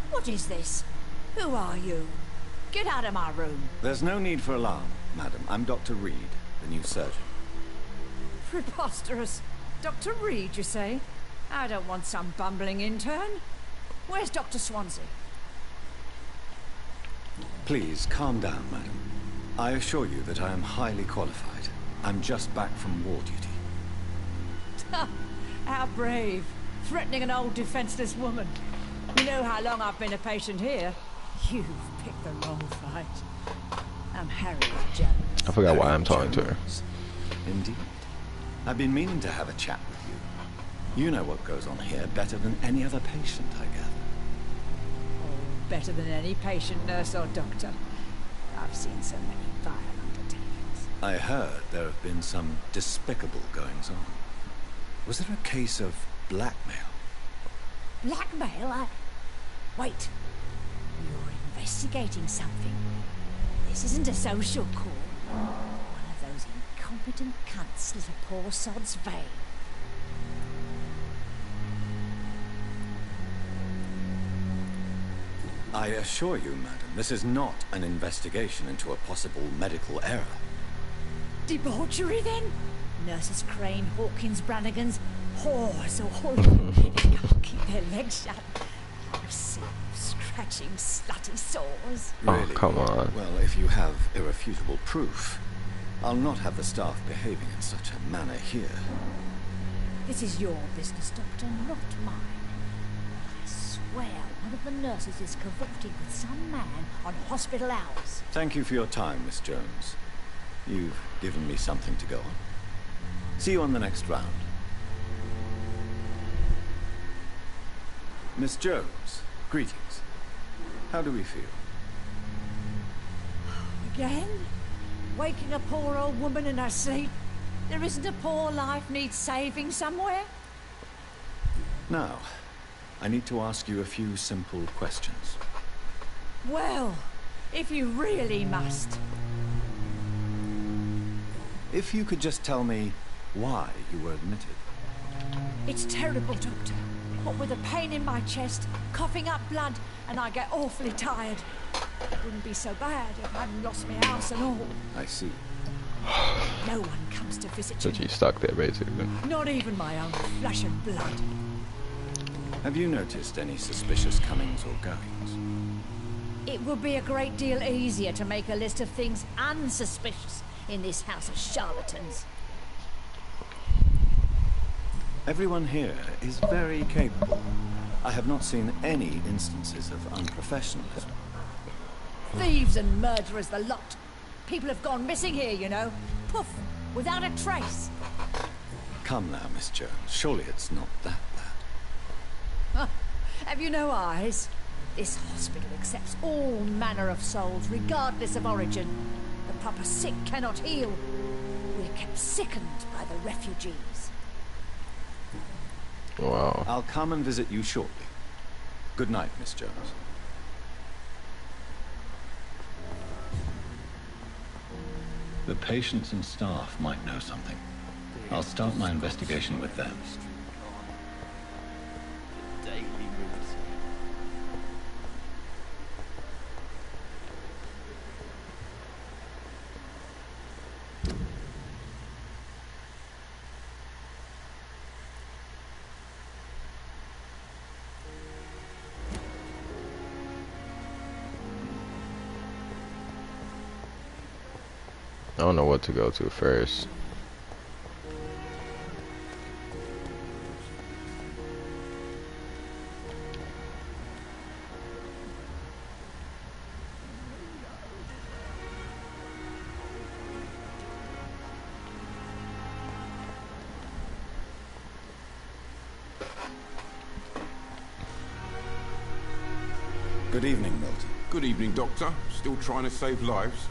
What is this? Who are you? Get out of my room. There's no need for alarm, madam. I'm Dr. Reed, the new surgeon. Preposterous. Dr. Reed, you say? I don't want some bumbling intern. Where's Dr. Swansea? Please, calm down, madam. I assure you that I am highly qualified. I'm just back from war duty. How brave. Threatening an old defenseless woman. You know how long I've been a patient here. You've picked the wrong fight. I'm Harriet Jones. I forgot why I'm talking to her. Indeed. I've been meaning to have a chat with you. You know what goes on here better than any other patient, I gather. better than any patient, nurse or doctor. I've seen so many vile undertakings. I heard there have been some despicable goings-on. Was there a case of blackmail? Blackmail? Wait. You're investigating something. This isn't a social call. One of those incompetent cunts lit a poor sod's vein. I assure you, madam, this is not an investigation into a possible medical error. Debauchery, then? Nurses Crane, Hawkins, Brannigans, whores all can't keep their legs shut. I've seen scratching slutty sores. Really? Oh, come on. Well, if you have irrefutable proof, I'll not have the staff behaving in such a manner here. This is your business, Doctor, not mine. I swear one of the nurses is cavorting with some man on hospital hours. Thank you for your time, Miss Jones. You've given me something to go on. See you on the next round. Miss Jones, greetings. How do we feel? Again? Waking a poor old woman in her sleep? There isn't a poor life needs saving somewhere? Now, I need to ask you a few simple questions. Well, if you really must. If you could just tell me why you were admitted. It's terrible, Doctor. What with a pain in my chest, coughing up blood, and I get awfully tired. It wouldn't be so bad if I hadn't lost my house and all. I see. No one comes to visit So me. she's stuck there, basically. Not even my own flesh and blood. Have you noticed any suspicious comings or goings? It would be a great deal easier to make a list of things unsuspicious in this house of charlatans. Everyone here is very capable. I have not seen any instances of unprofessionalism. Thieves and murderers, the lot. People have gone missing here, you know. Poof, without a trace. Come now, Miss Jones. Surely it's not that bad. Have you no eyes? This hospital accepts all manner of souls, regardless of origin. The proper sick cannot heal. We're kept sickened by the refugees. Wow. I'll come and visit you shortly. Good night, Miss Jones. The patients and staff might know something. I'll start my investigation with them. I don't know what to go to first. Good evening, Milton. Good evening, Doctor. Still trying to save lives?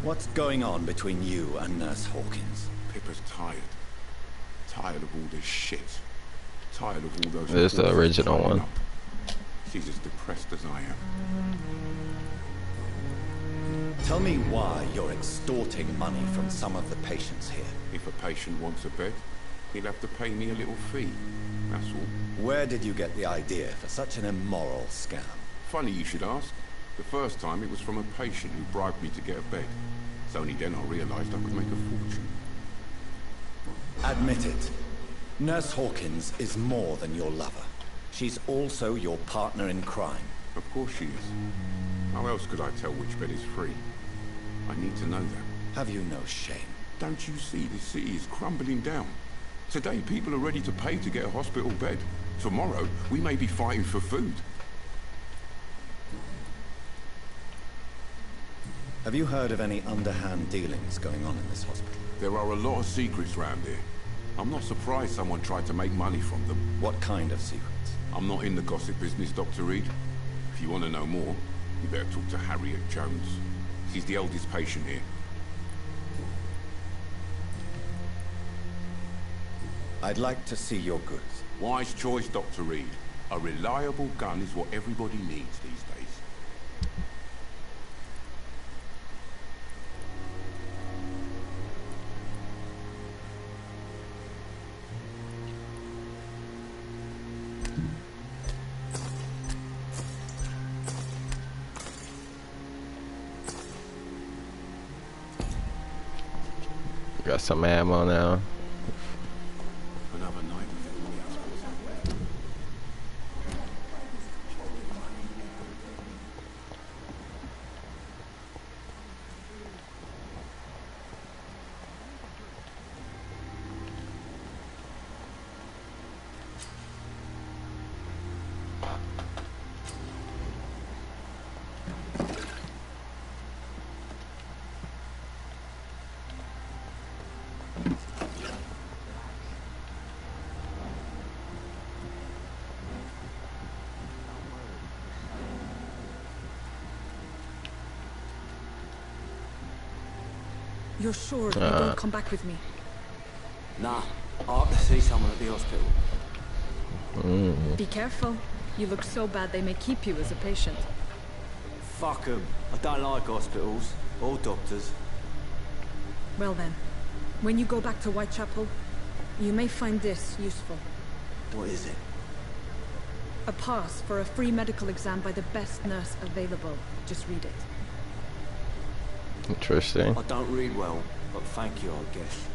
What's going on between you and Nurse Hawkins? Pippa's tired. Tired of all this shit. Tired of all those... This is the original one. Up. She's as depressed as I am. Tell me why you're extorting money from some of the patients here. If a patient wants a bed, he'll have to pay me a little fee. That's all. Where did you get the idea for such an immoral scam? Funny you should ask. The first time it was from a patient who bribed me to get a bed. It's only then I realized I could make a fortune. Admit it. Nurse Hawkins is more than your lover. She's also your partner in crime. Of course she is. How else could I tell which bed is free? I need to know that. Have you no shame? Don't you see the city is crumbling down? Today people are ready to pay to get a hospital bed. Tomorrow we may be fighting for food. Have you heard of any underhand dealings going on in this hospital? There are a lot of secrets round here. I'm not surprised someone tried to make money from them. What kind of secrets? I'm not in the gossip business, Dr. Reed. If you want to know more, you better talk to Harriet Jones. She's the eldest patient here. I'd like to see your goods. Wise choice, Dr. Reed. A reliable gun is what everybody needs these days. Got some ammo now. Another night with everybody else goes out there. You're sure you don't come back with me? Nah, I have to see someone at the hospital. Be careful. You look so bad they may keep you as a patient. Fuck 'em. I don't like hospitals or doctors. Well then, when you go back to Whitechapel, you may find this useful. What is it? A pass for a free medical exam by the best nurse available. Just read it. Interesting. I don't read well, but thank you, I guess.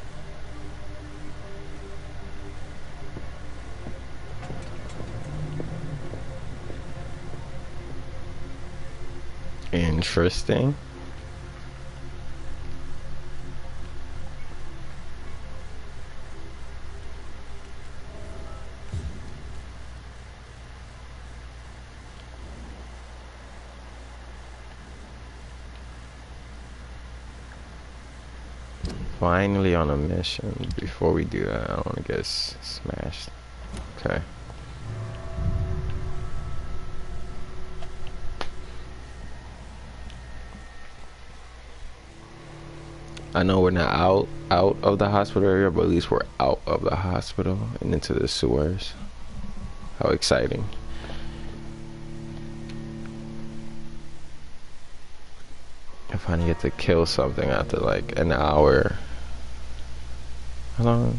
Interesting. Finally on a mission. Before we do that, I don't want to get smashed. Okay. I know we're not out of the hospital area, but at least we're out of the hospital and into the sewers. How exciting. I finally get to kill something after like an hour. How long?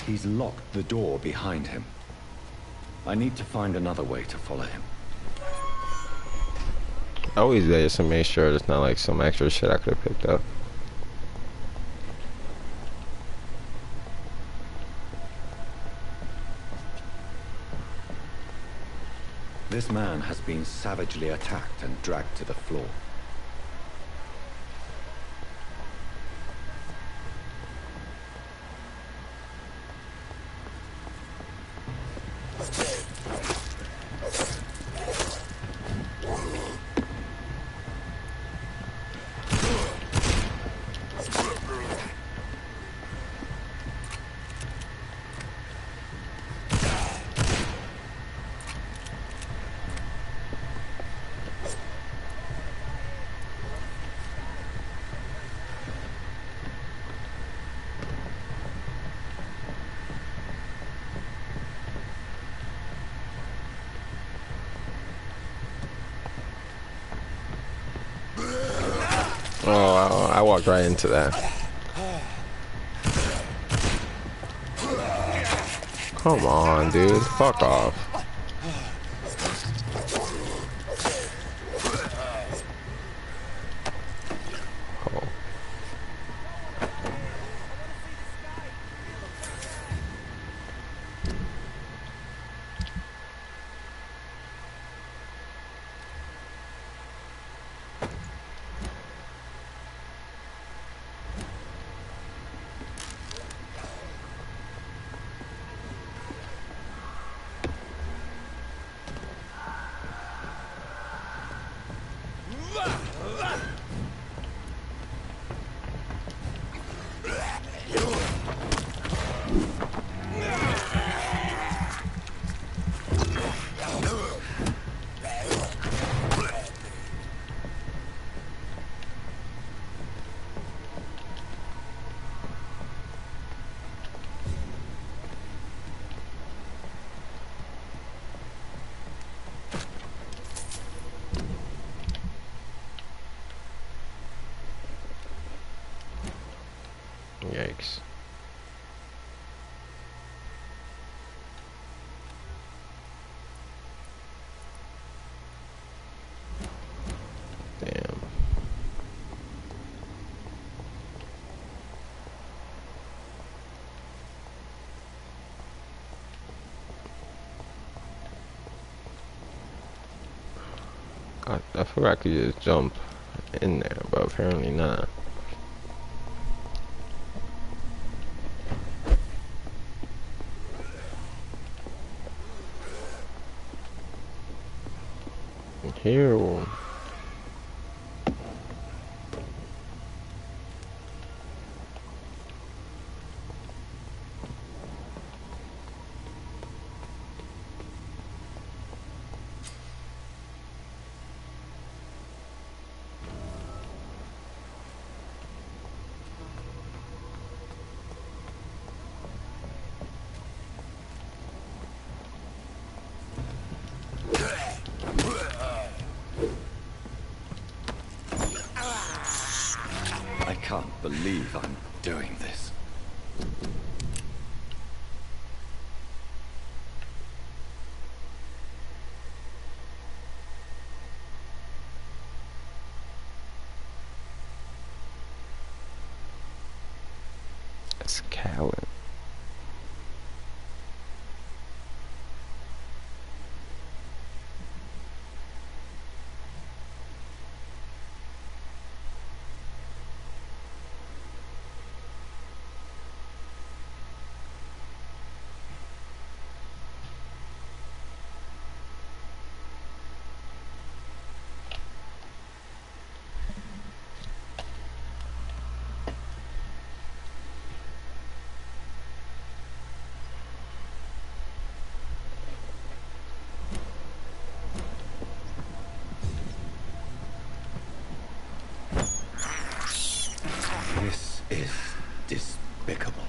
He's locked the door behind him. I need to find another way to follow him. Always there to make sure there's not like some extra shit I could have picked up. This man has been savagely attacked and dragged to the floor. Oh, I walked right into that. Come on, dude. Fuck off. Yikes. Damn. I forgot I could just jump in there, but apparently not. Here. I can't believe I'm doing this. It's Callan. This is despicable.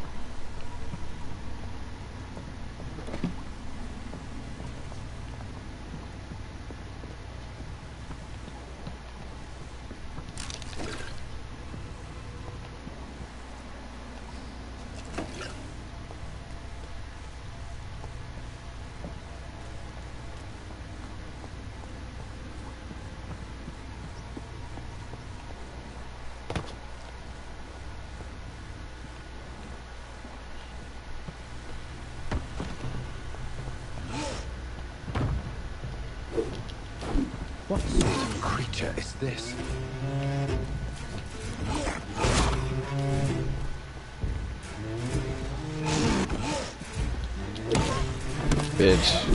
What sort of creature is this? Bitch.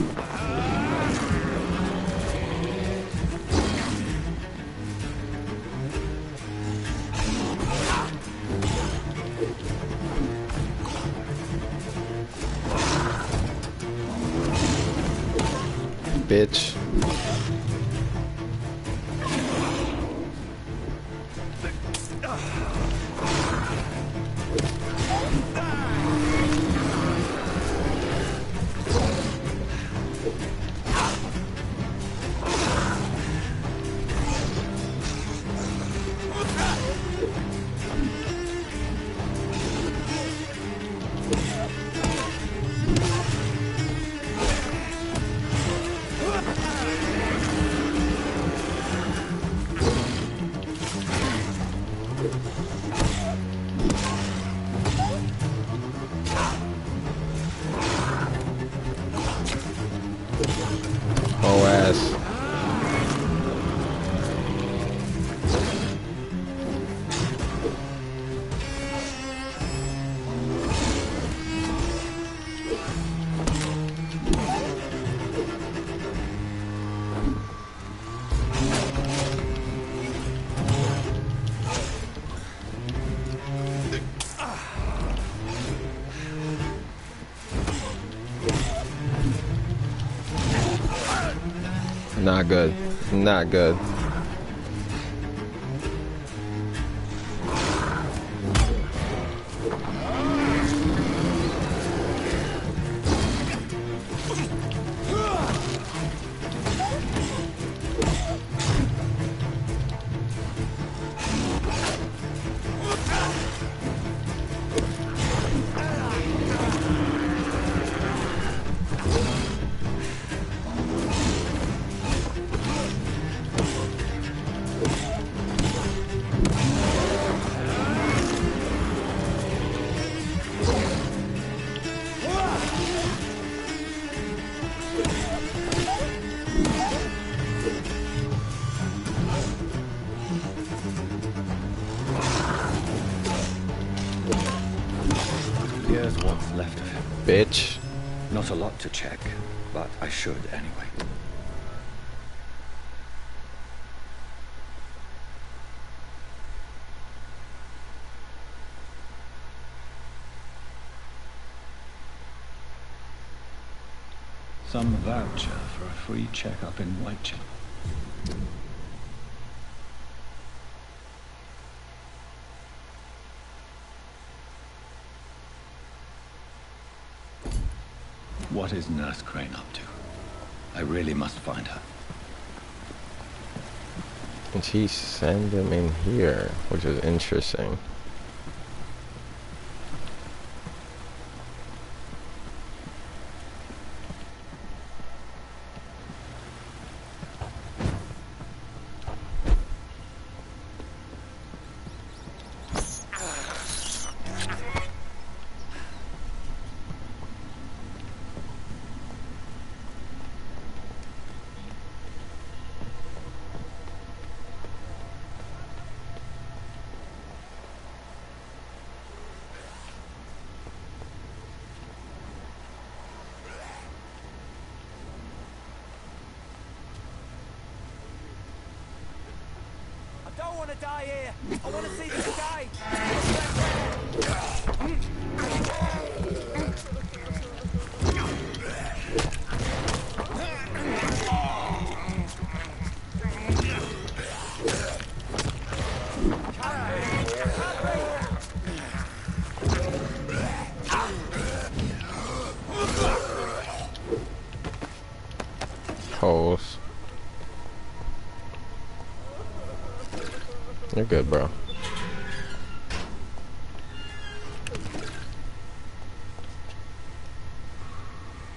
Bitch. not good. Not good. Here's what's left of him. Bitch. Not a lot to check, but I should anyway. Some voucher for a free checkup in Whitechapel. What is Nurse Crane up to? I really must find her. And she sent him in here, which is interesting. I don't want to die here. I want to see the sky. Holes. You're good, bro.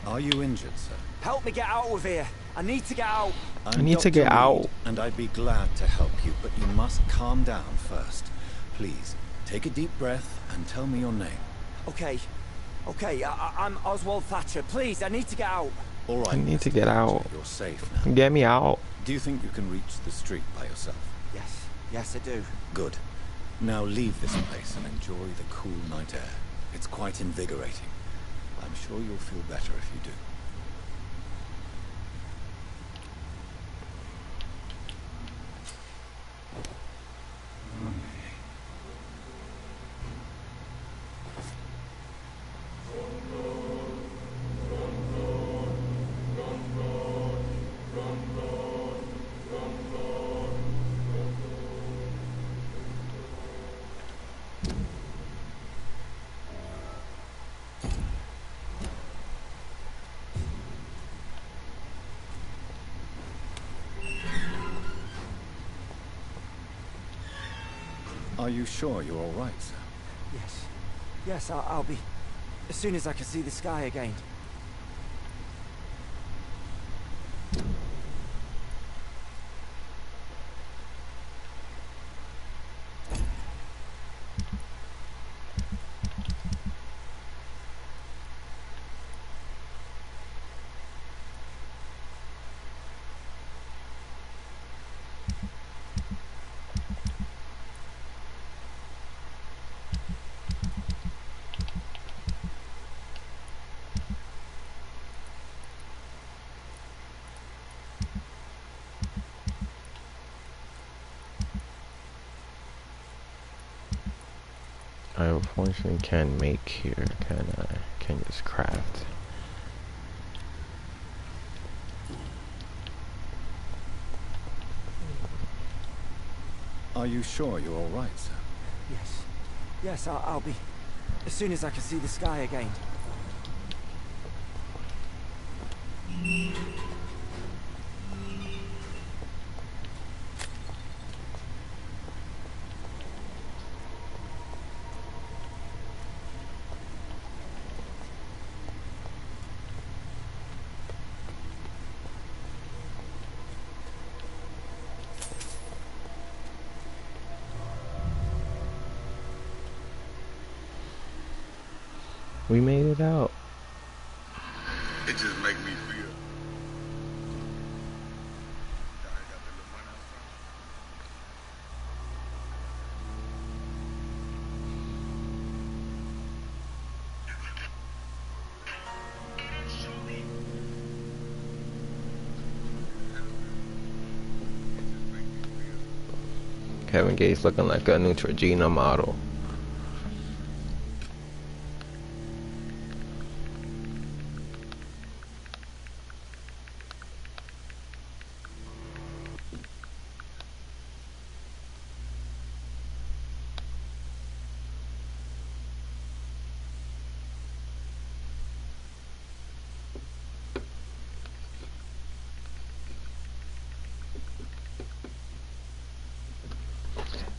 Are you injured, sir? Help me get out of here. I need to get out. I need to get out. And I'd be glad to help you, but you must calm down first. Please, take a deep breath and tell me your name. Okay. Okay, I'm Oswald Thatcher. Please, I need to get out. All right. I need to get out. You're safe now. Get me out. Do you think you can reach the street by yourself? Yes. Yes, I do. Good. Now leave this place and enjoy the cool night air. It's quite invigorating. I'm sure you'll feel better if you do. Are you sure you're all right, sir? Yes. Yes, I'll be. As soon as I can see the sky again. I unfortunately can't make here, can I? Can just craft. Are you sure you're all right, sir? Yes. Yes, I'll be. As soon as I can see the sky again. We made it out. It just make me feel. Kevin Gates looking like a Neutrogena model.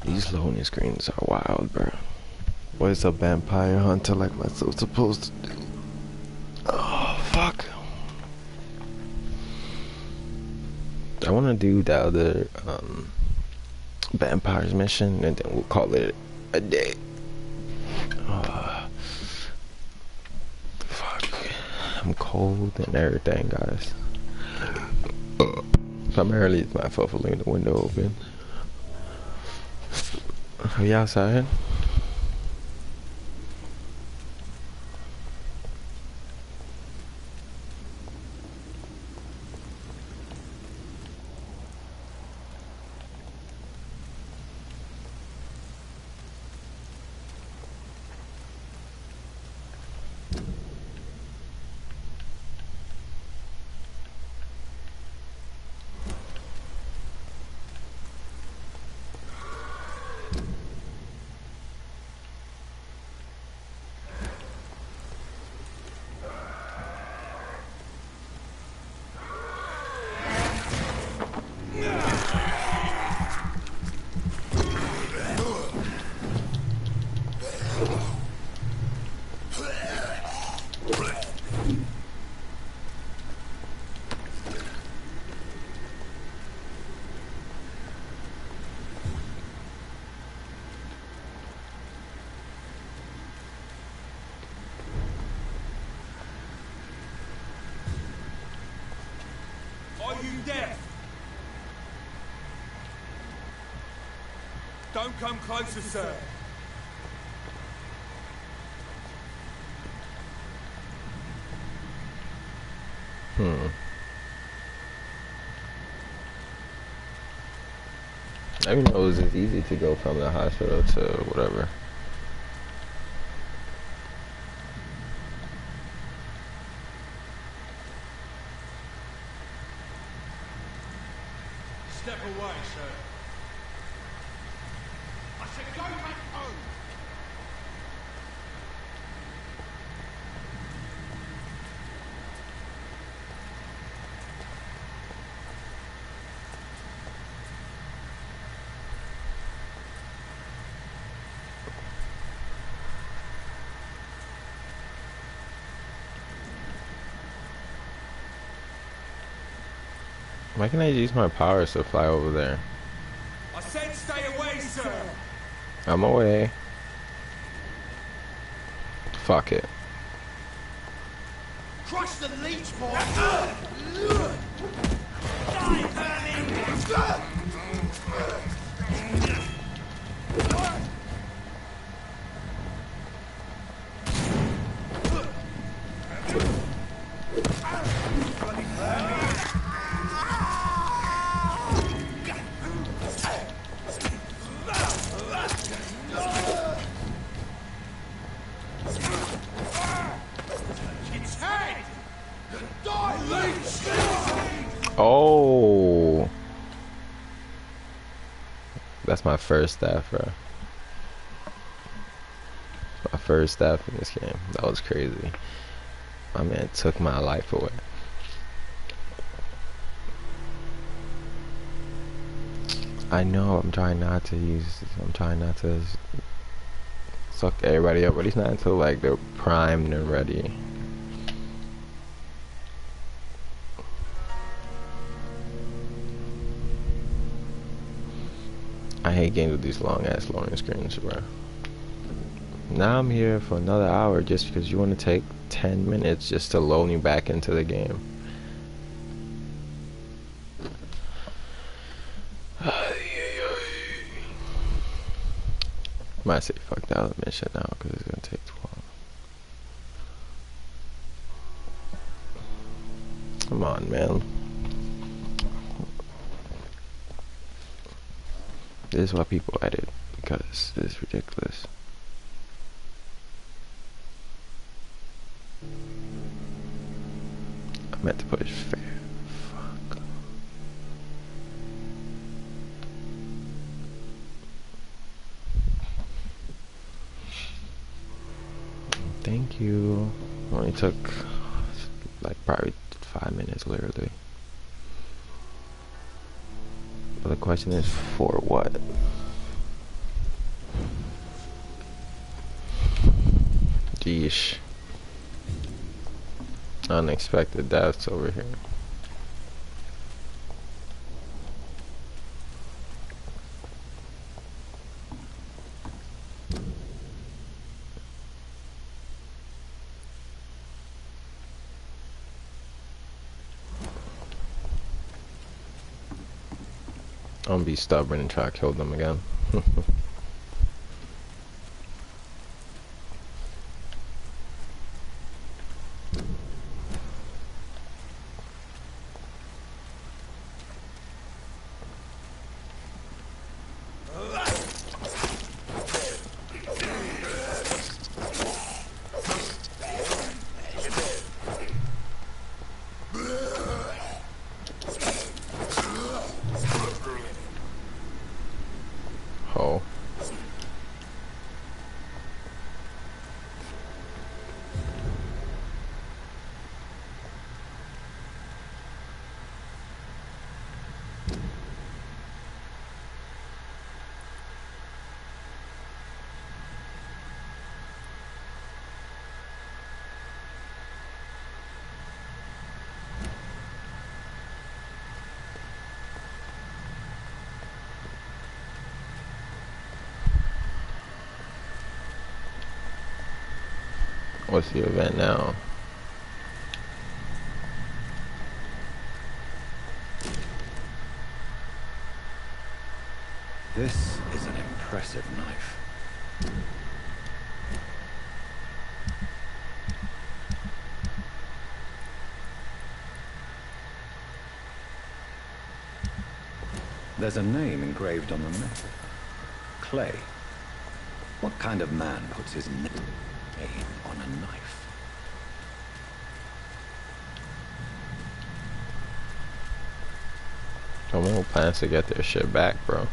These loading screens are wild, bro. What is a vampire hunter like myself supposed to do? Oh, fuck. I want to do the other vampires mission, and then we'll call it a day. Fuck. I'm cold and everything, guys. Primarily, it's my fault for leaving the window open. Are you outside? Don't come closer, sir. I didn't know it was as easy to go from the hospital to whatever. Step away, sir. I said go back home. Why can't I use my powers to fly over there? I said stay away, sir. I'm away. Fuck it. Crush the leech, boy. Die, vermin! Oh. That's my first staff, bro. My first staff in this game. That was crazy. My man took my life away. I know, I'm trying not to suck everybody up, but he's not until like they're primed and ready. I hate games with these long ass loading screens, bro. Now I'm here for another hour just because you want to take 10 minutes just to load me back into the game. Might say fuck that other mission now because it's gonna take too long. Come on, man. This is why people edit, because it's ridiculous. I meant to push fair. Fuck. Thank you. Only took like probably 5 minutes literally. But the question is, for what? Geesh. Unexpected deaths over here. I'm gonna be stubborn and try to kill them again. Oh. What's the event now? This is an impressive knife. There's a name engraved on the metal. Clay. What kind of man puts his name on a knife? Someone plans to get their shit back, bro.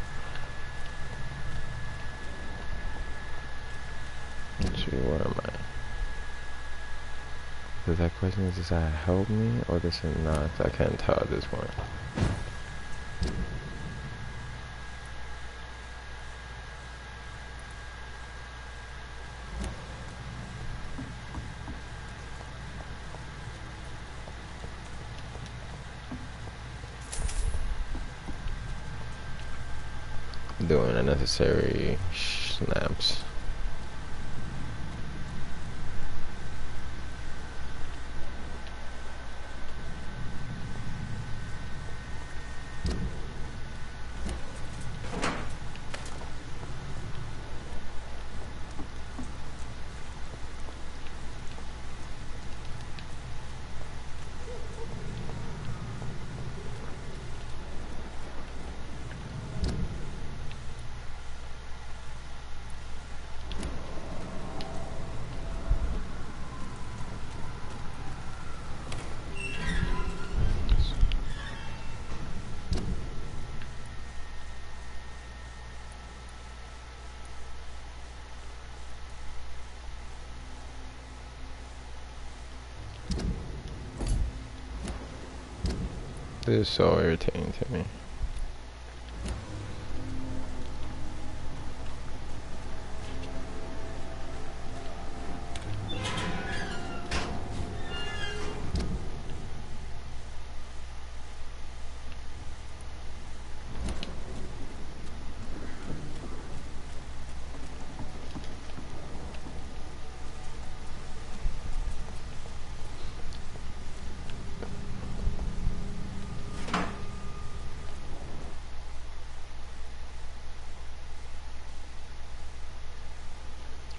Let's see, where am I? Does that question is, does that help me or does it not? I can't tell at this point. Doing unnecessary snaps. This is so irritating to me.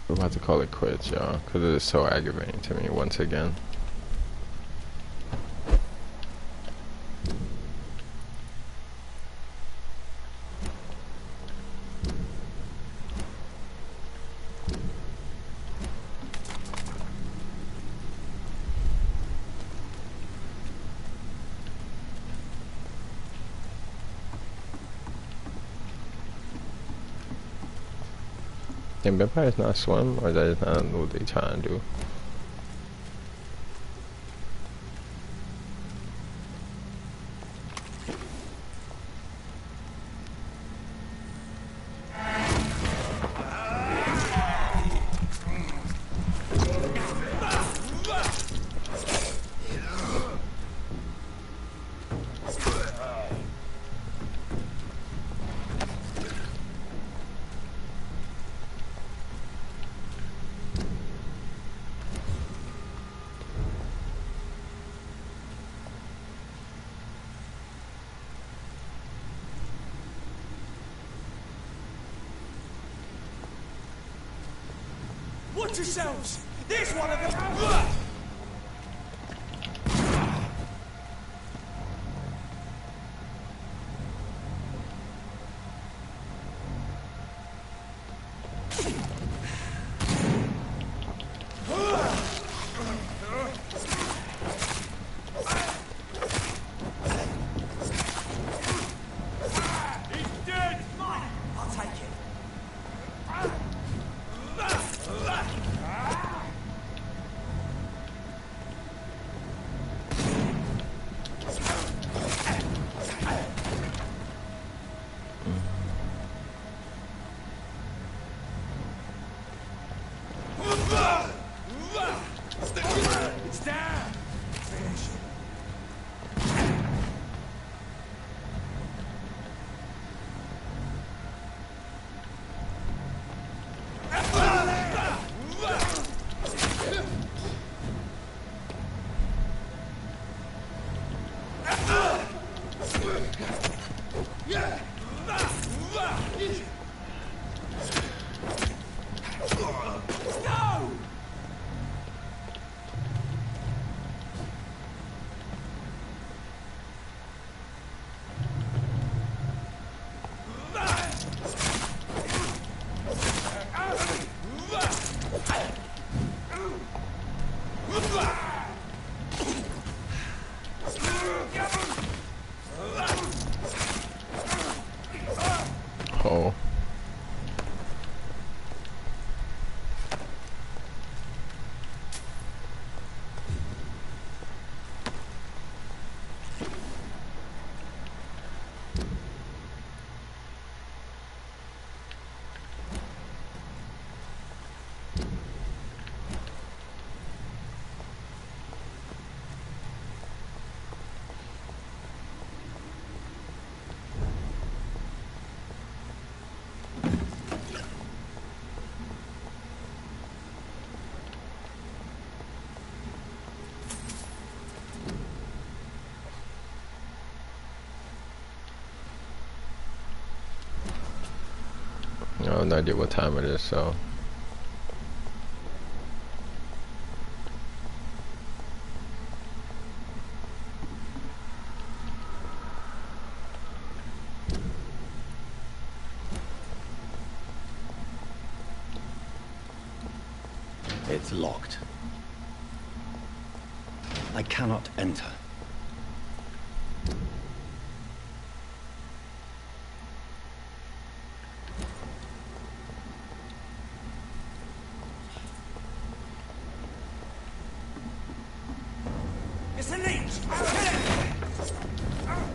We're about to call it quits, y'all, because it is so aggravating to me once again. Can vampires not swim, or is that just not what they trying to do? Watch yourselves! There's one of them! It's down! Finish it. Oh. I have no idea what time it is, so. It's locked. I cannot enter. It's a leech! Kill it!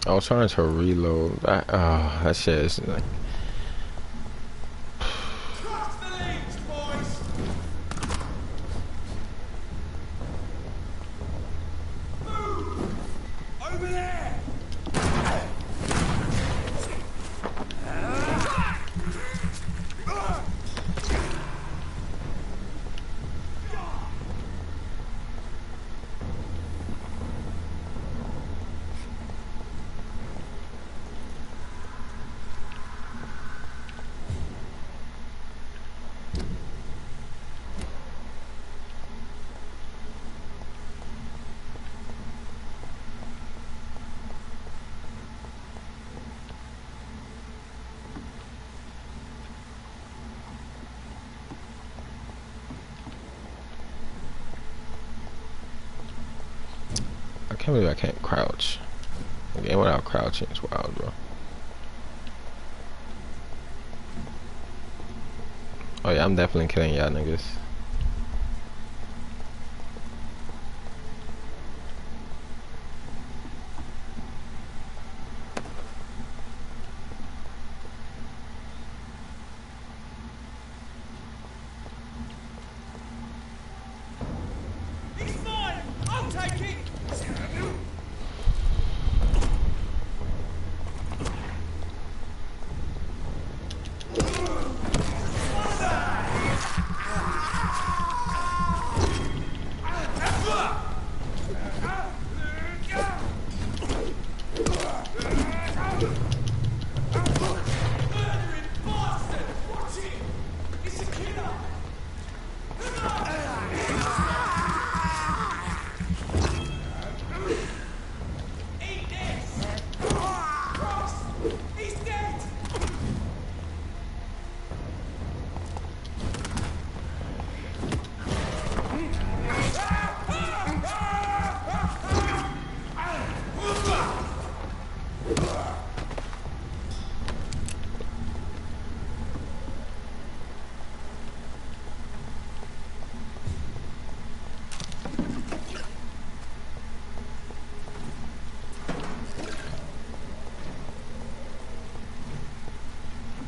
I was trying to reload. That shit is like. I can't believe I can't crouch. The game without crouching is wild, bro. Oh yeah, I'm definitely killing y'all niggas.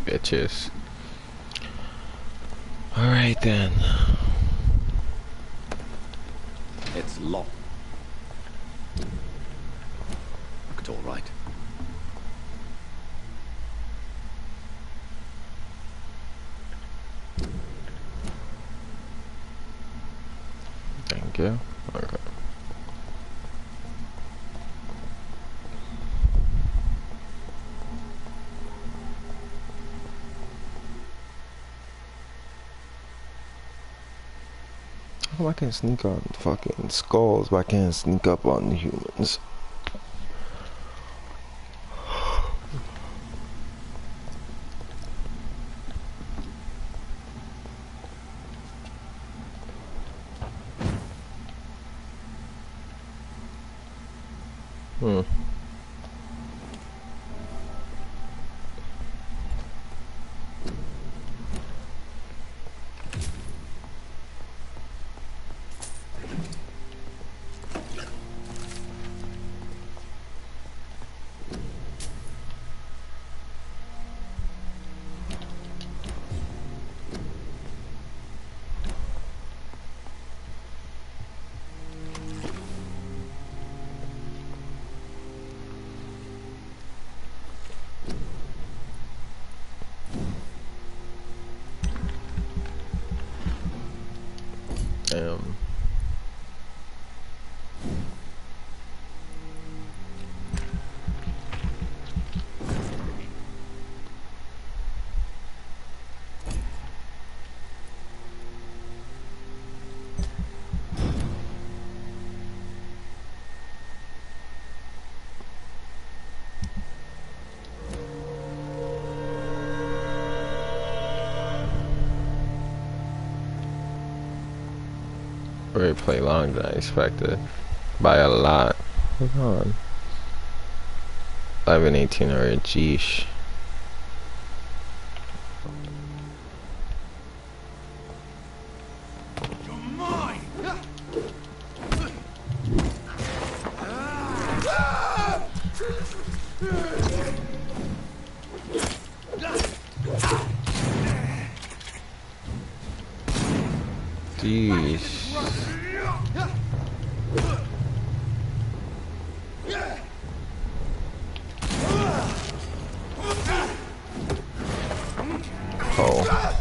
Bitches. Alright then. It's locked. Looked all right. Thank you. Okay. How I can sneak on fucking skulls, but I can't sneak up on the humans. Damn. Really play longer than I expected. By a lot. Hold on. 11, 18 or a geesh. Jeez. Oh.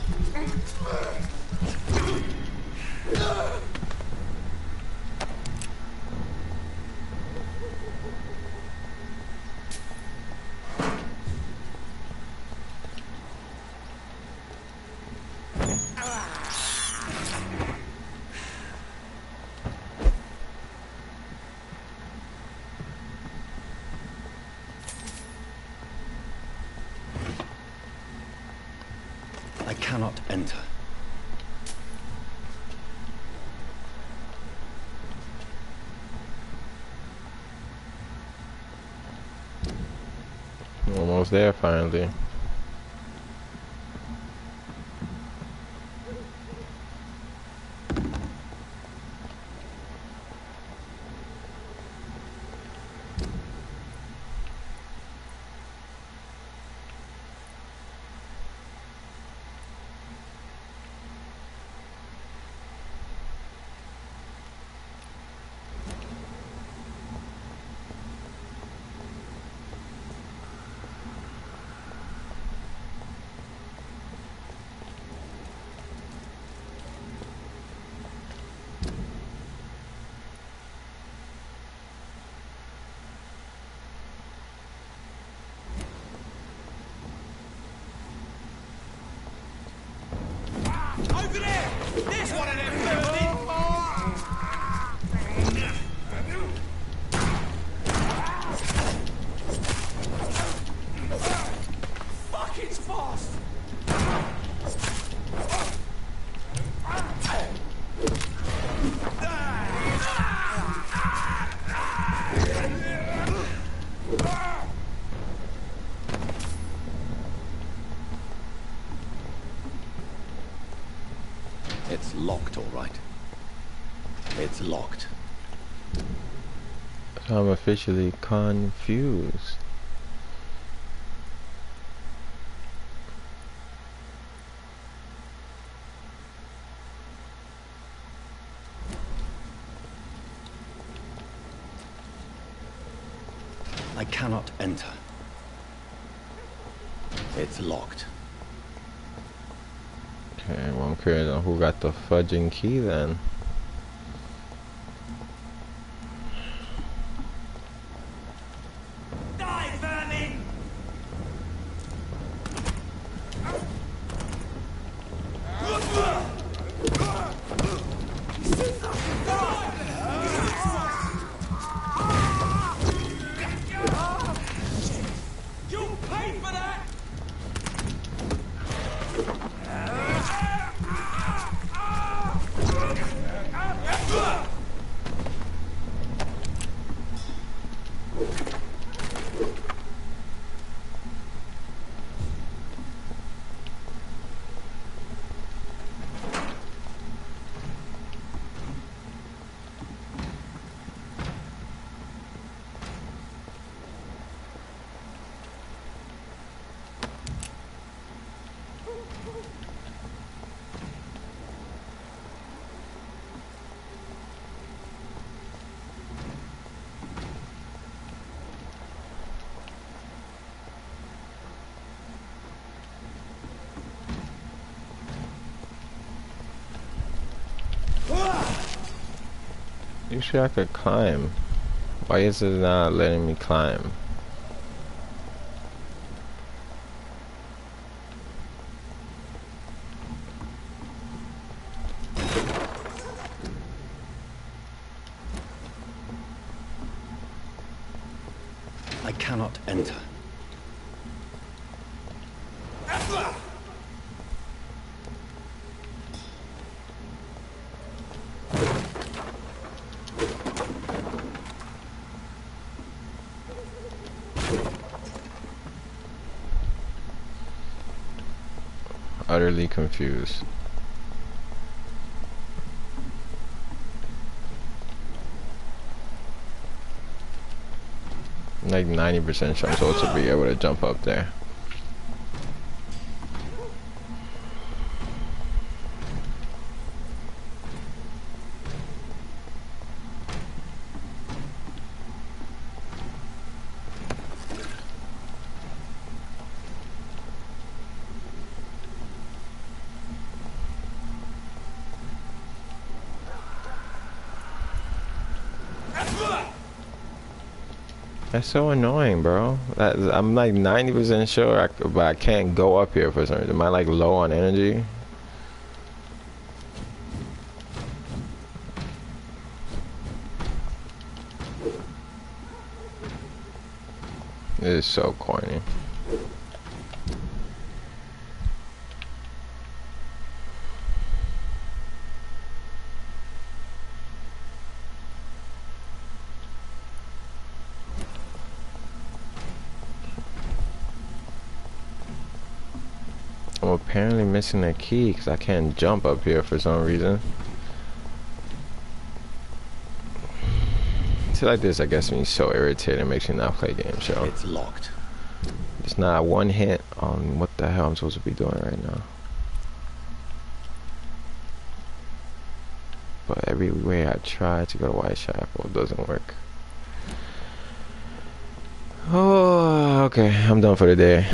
I cannot enter. Almost there finally. Over there! There's one of them buildings! Fuck, it's fast! It's locked, all right. It's locked. I'm officially confused. I cannot enter. It's locked. Okay, well I'm curious on who got the fudging key then. Die, vermin! You'll pay for that! Usually I could climb. Why is it not letting me climb? I cannot enter. Utterly confused. Like 90% sure I'm supposed to be able to jump up there. That's so annoying, bro. I'm like 90% sure, but I can't go up here for some reason. Am I like low on energy? This is so corny. I'm apparently missing a key because I can't jump up here for some reason. Shit like this, I guess, when you're so irritated, it makes you not play games, yo. It's locked. There's not one hint on what the hell I'm supposed to be doing right now. But every way I try to go to Whitechapel, it doesn't work. Oh, okay, I'm done for the day.